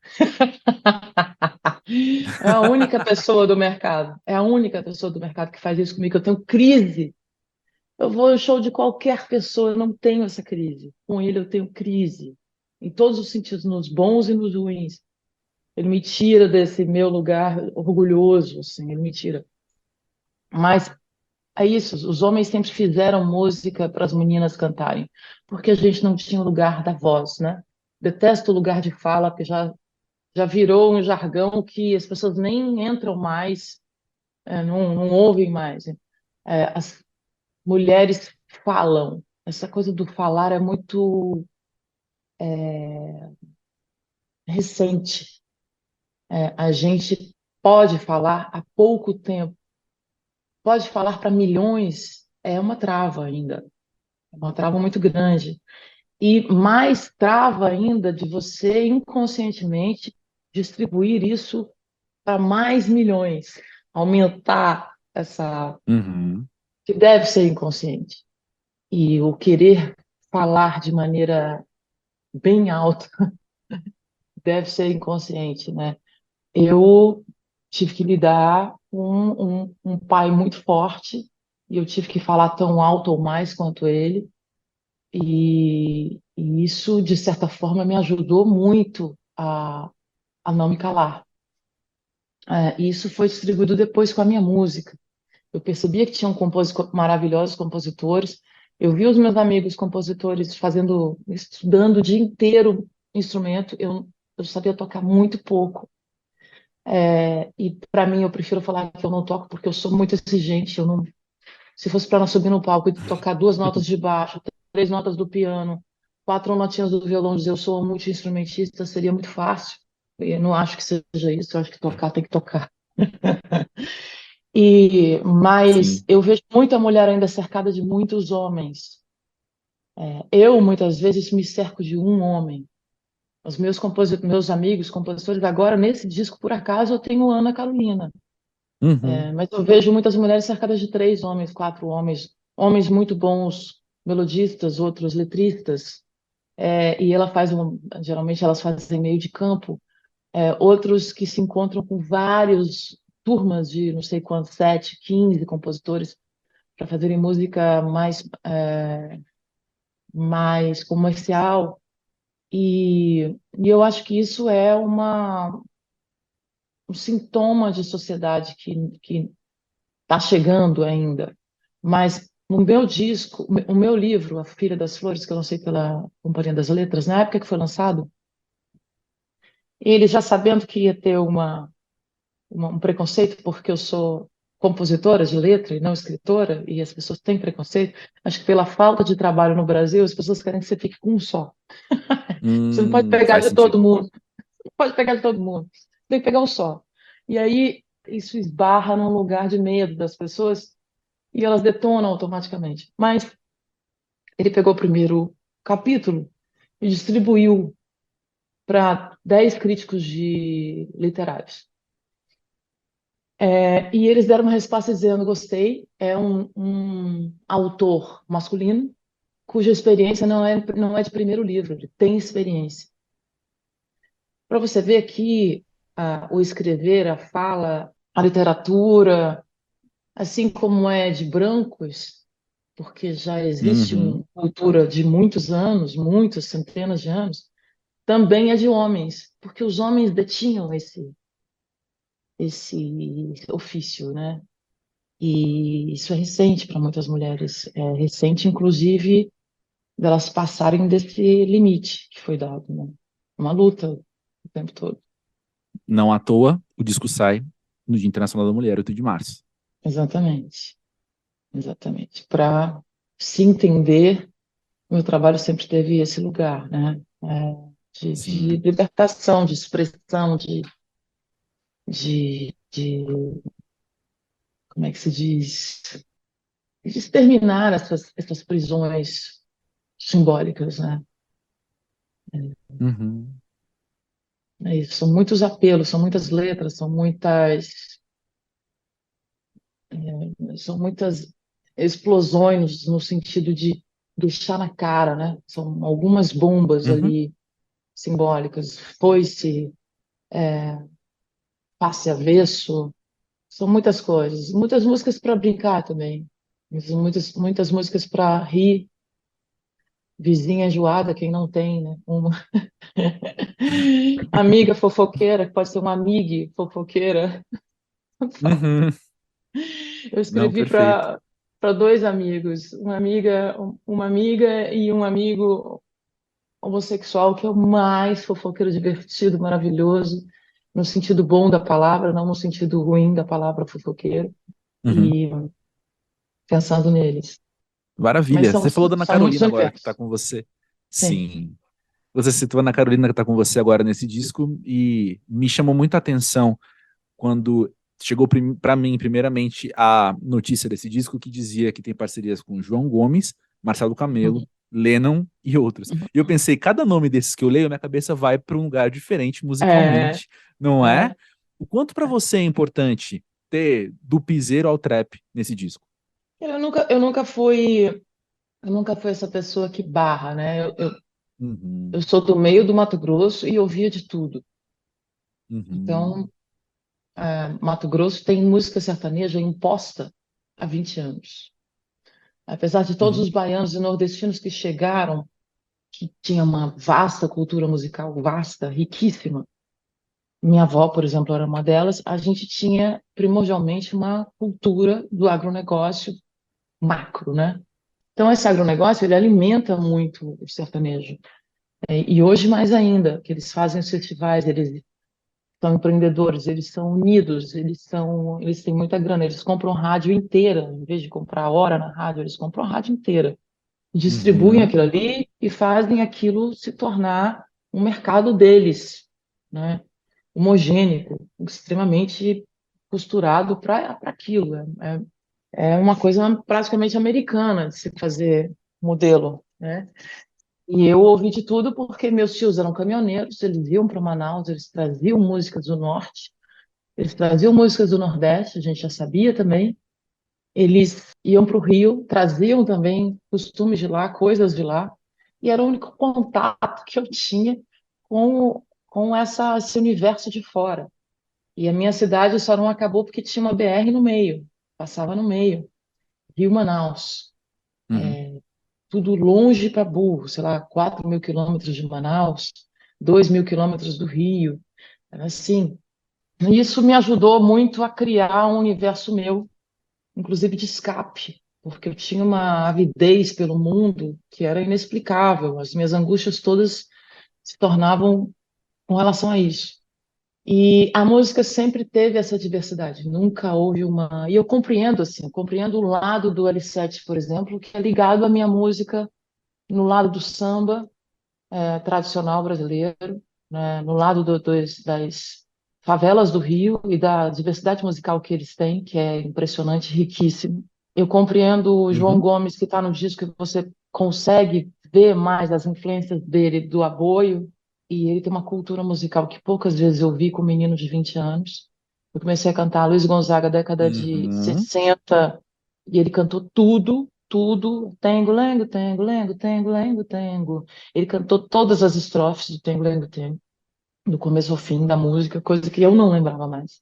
É a única pessoa do mercado. É a única pessoa do mercado que faz isso comigo. Eu tenho crise. Eu vou ao show de qualquer pessoa, eu não tenho essa crise. Com ele eu tenho crise. Em todos os sentidos, nos bons e nos ruins. Ele me tira desse meu lugar orgulhoso, assim, ele me tira. Mas é isso, os homens sempre fizeram música para as meninas cantarem, porque a gente não tinha o lugar da voz, né? Detesto o lugar de fala, porque já virou um jargão que as pessoas nem entram mais, não ouvem mais. As mulheres falam. Essa coisa do falar é muito recente. A gente pode falar há pouco tempo, pode falar para milhões, é uma trava ainda, é uma trava muito grande. E mais trava ainda de você inconscientemente distribuir isso para mais milhões, aumentar essa, Uhum. que deve ser inconsciente. E o querer falar de maneira bem alta deve ser inconsciente, né? Eu tive que lidar com um pai muito forte e eu tive que falar tão alto ou mais quanto ele. E isso, de certa forma, me ajudou muito a não me calar. E isso foi distribuído depois com a minha música. Eu percebia que tinham maravilhosos compositores. Eu vi os meus amigos compositores estudando o dia inteiro instrumento. Eu sabia tocar muito pouco. E para mim, eu prefiro falar que eu não toco porque eu sou muito exigente. Eu não, se fosse para subir no palco e tocar duas notas de baixo, três notas do piano, quatro notinhas do violão, dizer eu sou multi-instrumentista, seria muito fácil. Eu não acho que seja isso. Eu acho que tocar tem que tocar. Mas Sim. eu vejo muita mulher ainda cercada de muitos homens. Eu, muitas vezes, me cerco de um homem. Os meus amigos compositores, agora, nesse disco, por acaso, eu tenho Ana Carolina. Uhum. Mas eu vejo muitas mulheres cercadas de três homens, quatro homens. homens muito bons melodistas, outros letristas, e ela faz geralmente elas fazem meio de campo, outros que se encontram com vários turmas de não sei quantos, 7, 15 compositores para fazerem música mais comercial. E eu acho que isso é um sintoma de sociedade que está chegando ainda. Mas no meu disco, o meu livro, A Filha das Flores, que eu lancei pela Companhia das Letras, na época que foi lançado, ele já sabendo que ia ter um preconceito, porque eu sou compositora de letra e não escritora, e as pessoas têm preconceito, acho que pela falta de trabalho no Brasil, as pessoas querem que você fique com um só. Você não pode pegar Faz de todo sentido. mundo. Não pode pegar de todo mundo. Tem que pegar um só. E aí isso esbarra num lugar de medo das pessoas e elas detonam automaticamente. Mas ele pegou o primeiro capítulo e distribuiu para 10 críticos de literários. E eles deram uma resposta dizendo: gostei, é um autor masculino cuja experiência não é de primeiro livro, ele tem experiência. Para você ver que o escrever, a fala, a literatura, assim como é de brancos, porque já existe Uhum. uma cultura de muitos anos, muitas centenas de anos, também é de homens, porque os homens detinham esse ofício, né? E isso é recente para muitas mulheres. É recente, inclusive, delas passarem desse limite que foi dado, né? Uma luta o tempo todo. Não à toa, o disco sai no Dia Internacional da Mulher, 8 de março. Exatamente, exatamente. Para se entender, meu trabalho sempre teve esse lugar, né? De Sim. libertação, de expressão, de como é que se diz? De exterminar essas prisões simbólicas, né? Uhum. É isso, são muitos apelos, são muitas letras, são muitas explosões no sentido de deixar na cara, né? São algumas bombas Uhum. ali simbólicas. Foi-se, passe avesso, são muitas coisas. Muitas músicas para brincar também. Muitas músicas para rir. Vizinha enjoada, quem não tem, né? Uma amiga fofoqueira, que pode ser uma amiga fofoqueira. Uhum. Eu Não, escrevi perfeito. para dois amigos, uma amiga e um amigo homossexual, que é o mais fofoqueiro, divertido, maravilhoso, no sentido bom da palavra, não no sentido ruim da palavra fofoqueiro, Uhum. e pensando neles. Mas Maravilha. são, Você falou da Ana são muitos Carolina agora, que está universos. com você. Sim. Sim. Você citou a Ana Carolina, que está com você agora nesse disco, e me chamou muita atenção quando chegou para mim, primeiramente, a notícia desse disco que dizia que tem parcerias com João Gomes, Marcelo Camelo, Uhum. Lennon e outros. Uhum. E eu pensei, cada nome desses que eu leio, minha cabeça vai para um lugar diferente É, musicalmente, não é? é. O quanto para você é importante ter do piseiro ao trap nesse disco? Eu nunca fui essa pessoa que barra, né? Eu Uhum, sou do meio do Mato Grosso e ouvia de tudo. uhum, Então, Mato Grosso tem música sertaneja imposta há 20 anos. Apesar de todos uhum, os baianos e nordestinos que chegaram, que tinha uma vasta cultura musical, vasta, riquíssima. Minha avó, por exemplo, era uma delas. A gente tinha primordialmente uma cultura do agronegócio macro, né? Então, esse agronegócio, ele alimenta muito o sertanejo. E hoje mais ainda, que eles fazem os festivais, eles são empreendedores, eles são unidos, eles têm muita grana, eles compram rádio inteira, em vez de comprar hora na rádio, eles compram a rádio inteira, distribuem uhum, aquilo ali e fazem aquilo se tornar um mercado deles, né? Homogêneo, extremamente costurado para aquilo. É uma coisa praticamente americana de se fazer modelo, né? E eu ouvi de tudo porque meus tios eram caminhoneiros, eles iam para Manaus, eles traziam músicas do norte, eles traziam músicas do nordeste, a gente já sabia também, Eles iam para o Rio, traziam também costumes de lá, coisas de lá, e era o único contato que eu tinha com esse universo de fora. E a minha cidade só não acabou porque tinha uma BR no meio, passava no meio, Rio-Manaus. Uhum. Tudo longe para burro, sei lá, 4.000 quilômetros de Manaus, 2.000 quilômetros do Rio. Era assim, isso me ajudou muito a criar um universo meu, inclusive de escape, porque eu tinha uma avidez pelo mundo que era inexplicável. As minhas angústias todas se tornavam com relação a isso. E a música sempre teve essa diversidade, nunca houve uma. E eu compreendo, assim, eu compreendo o lado do L7, por exemplo, que é ligado à minha música no lado do samba tradicional brasileiro, né, no lado das favelas do Rio e da diversidade musical que eles têm, que é impressionante, riquíssimo. Eu compreendo o João Uhum. Gomes, que está no disco, e você consegue ver mais as influências dele do aboio, e ele tem uma cultura musical que poucas vezes eu vi com um menino de 20 anos. Eu comecei a cantar Luiz Gonzaga, década de Uhum. 60, e ele cantou tudo, tudo, tengo, lengo, tengo, lengo, tengo, lengo, tengo. Ele cantou todas as estrofes do Tengo, Lengo, Tengo, do começo ao fim da música, coisa que eu não lembrava mais.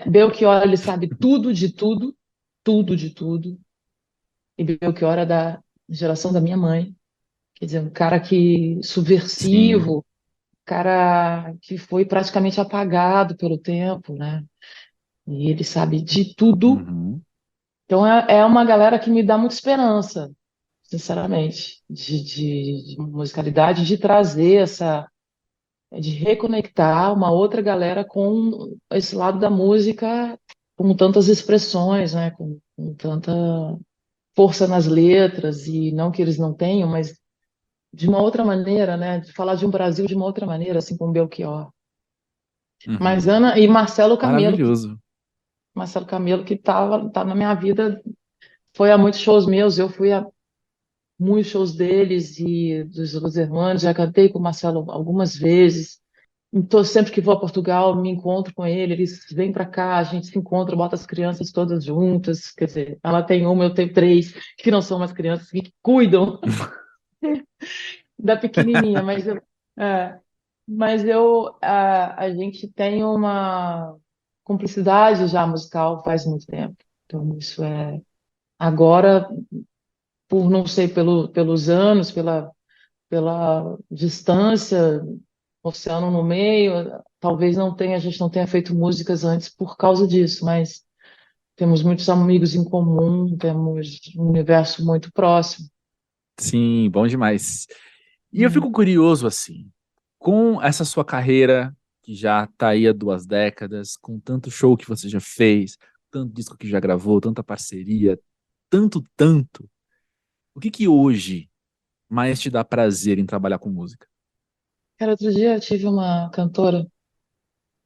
Belchior, ele sabe tudo de tudo, tudo de tudo. E Belchior é da geração da minha mãe, quer dizer, um cara que Sim. subversivo, cara que foi praticamente apagado pelo tempo, né? E ele sabe de tudo. Uhum. Então é uma galera que me dá muita esperança, sinceramente, de musicalidade, de trazer de reconectar uma outra galera com esse lado da música, com tantas expressões, né? Com tanta força nas letras, e não que eles não tenham, mas de uma outra maneira, né? De falar de um Brasil de uma outra maneira, assim como Belchior. Mas Uhum. Ana e Marcelo Camelo, Maravilhoso. Que tá na minha vida, foi a muitos shows meus, eu fui a muitos shows deles e dos Los Hermanos, já cantei com o Marcelo algumas vezes. Então, sempre que vou a Portugal, me encontro com ele, eles vêm para cá, a gente se encontra, bota as crianças todas juntas. Quer dizer, ela tem uma, eu tenho três, que não são mais crianças, que cuidam da pequenininha, é, a gente tem uma cumplicidade já musical faz muito tempo. Então, isso é. Agora, por não sei, pelos anos, pela distância, oceano no meio, talvez a gente não tenha feito músicas antes por causa disso, mas temos muitos amigos em comum, temos um universo muito próximo. Sim, bom demais. E eu Hum. fico curioso, assim, com essa sua carreira, que já tá aí há 2 décadas, com tanto show que você já fez, tanto disco que já gravou, tanta parceria, tanto, o que que hoje mais te dá prazer em trabalhar com música? Cara, outro dia eu tive uma cantora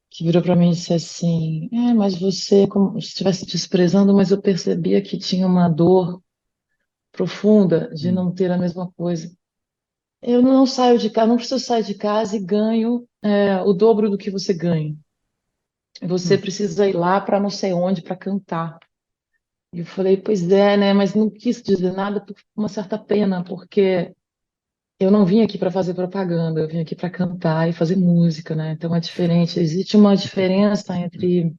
que virou para mim e disse assim: mas você, como se estivesse desprezando, mas eu percebia que tinha uma dor profunda de Hum, não ter a mesma coisa. Eu não saio de casa, não preciso sair de casa e ganho o dobro do que você ganha. Você hum, precisa ir lá para não sei onde para cantar. E eu falei, pois é, né? Mas não quis dizer nada por uma certa pena, porque eu não vim aqui para fazer propaganda, eu vim aqui para cantar e fazer música, né? Então é diferente. Existe uma diferença entre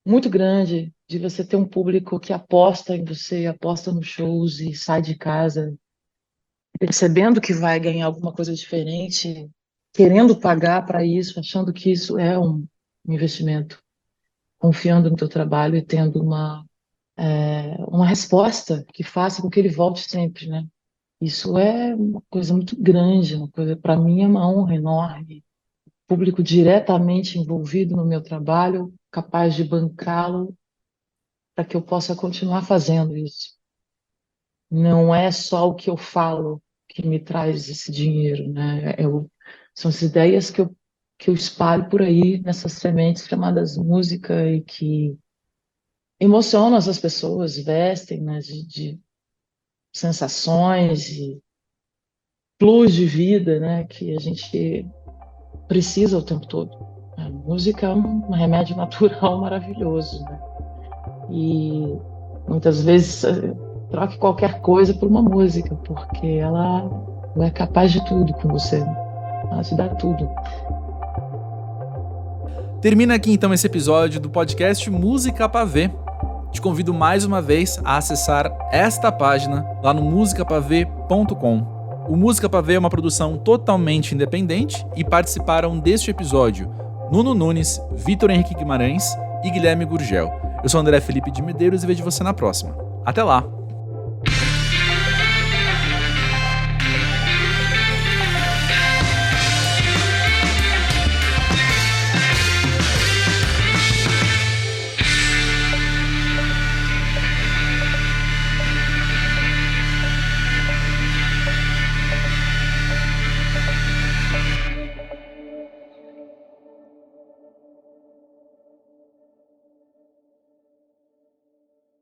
muito grande de você ter um público que aposta em você, aposta nos shows e sai de casa percebendo que vai ganhar alguma coisa diferente, querendo pagar para isso, achando que isso é um investimento, confiando no teu trabalho e tendo uma resposta que faça com que ele volte sempre, né? Isso é uma coisa muito grande, uma coisa, para mim é uma honra enorme. Público diretamente envolvido no meu trabalho, capaz de bancá-lo para que eu possa continuar fazendo isso. Não é só o que eu falo que me traz esse dinheiro, né? São as ideias que eu espalho por aí nessas sementes chamadas música e que emocionam as pessoas, vestem, né, de sensações e plus de vida, né, que a gente precisa o tempo todo. A música é um remédio natural maravilhoso, né? E Muitas vezes troque qualquer coisa por uma música, porque ela é capaz de tudo com você. Ela te dá tudo. Termina aqui então esse episódio do podcast Música Pavê. Te convido mais uma vez a acessar esta página lá no musicapavê.com. O Música Pavê é uma produção totalmente independente e participaram deste episódio Nuno Nunes, Vitor Henrique Guimarães e Guilherme Gurgel. Eu sou André Felipe de Medeiros e vejo você na próxima. Até lá!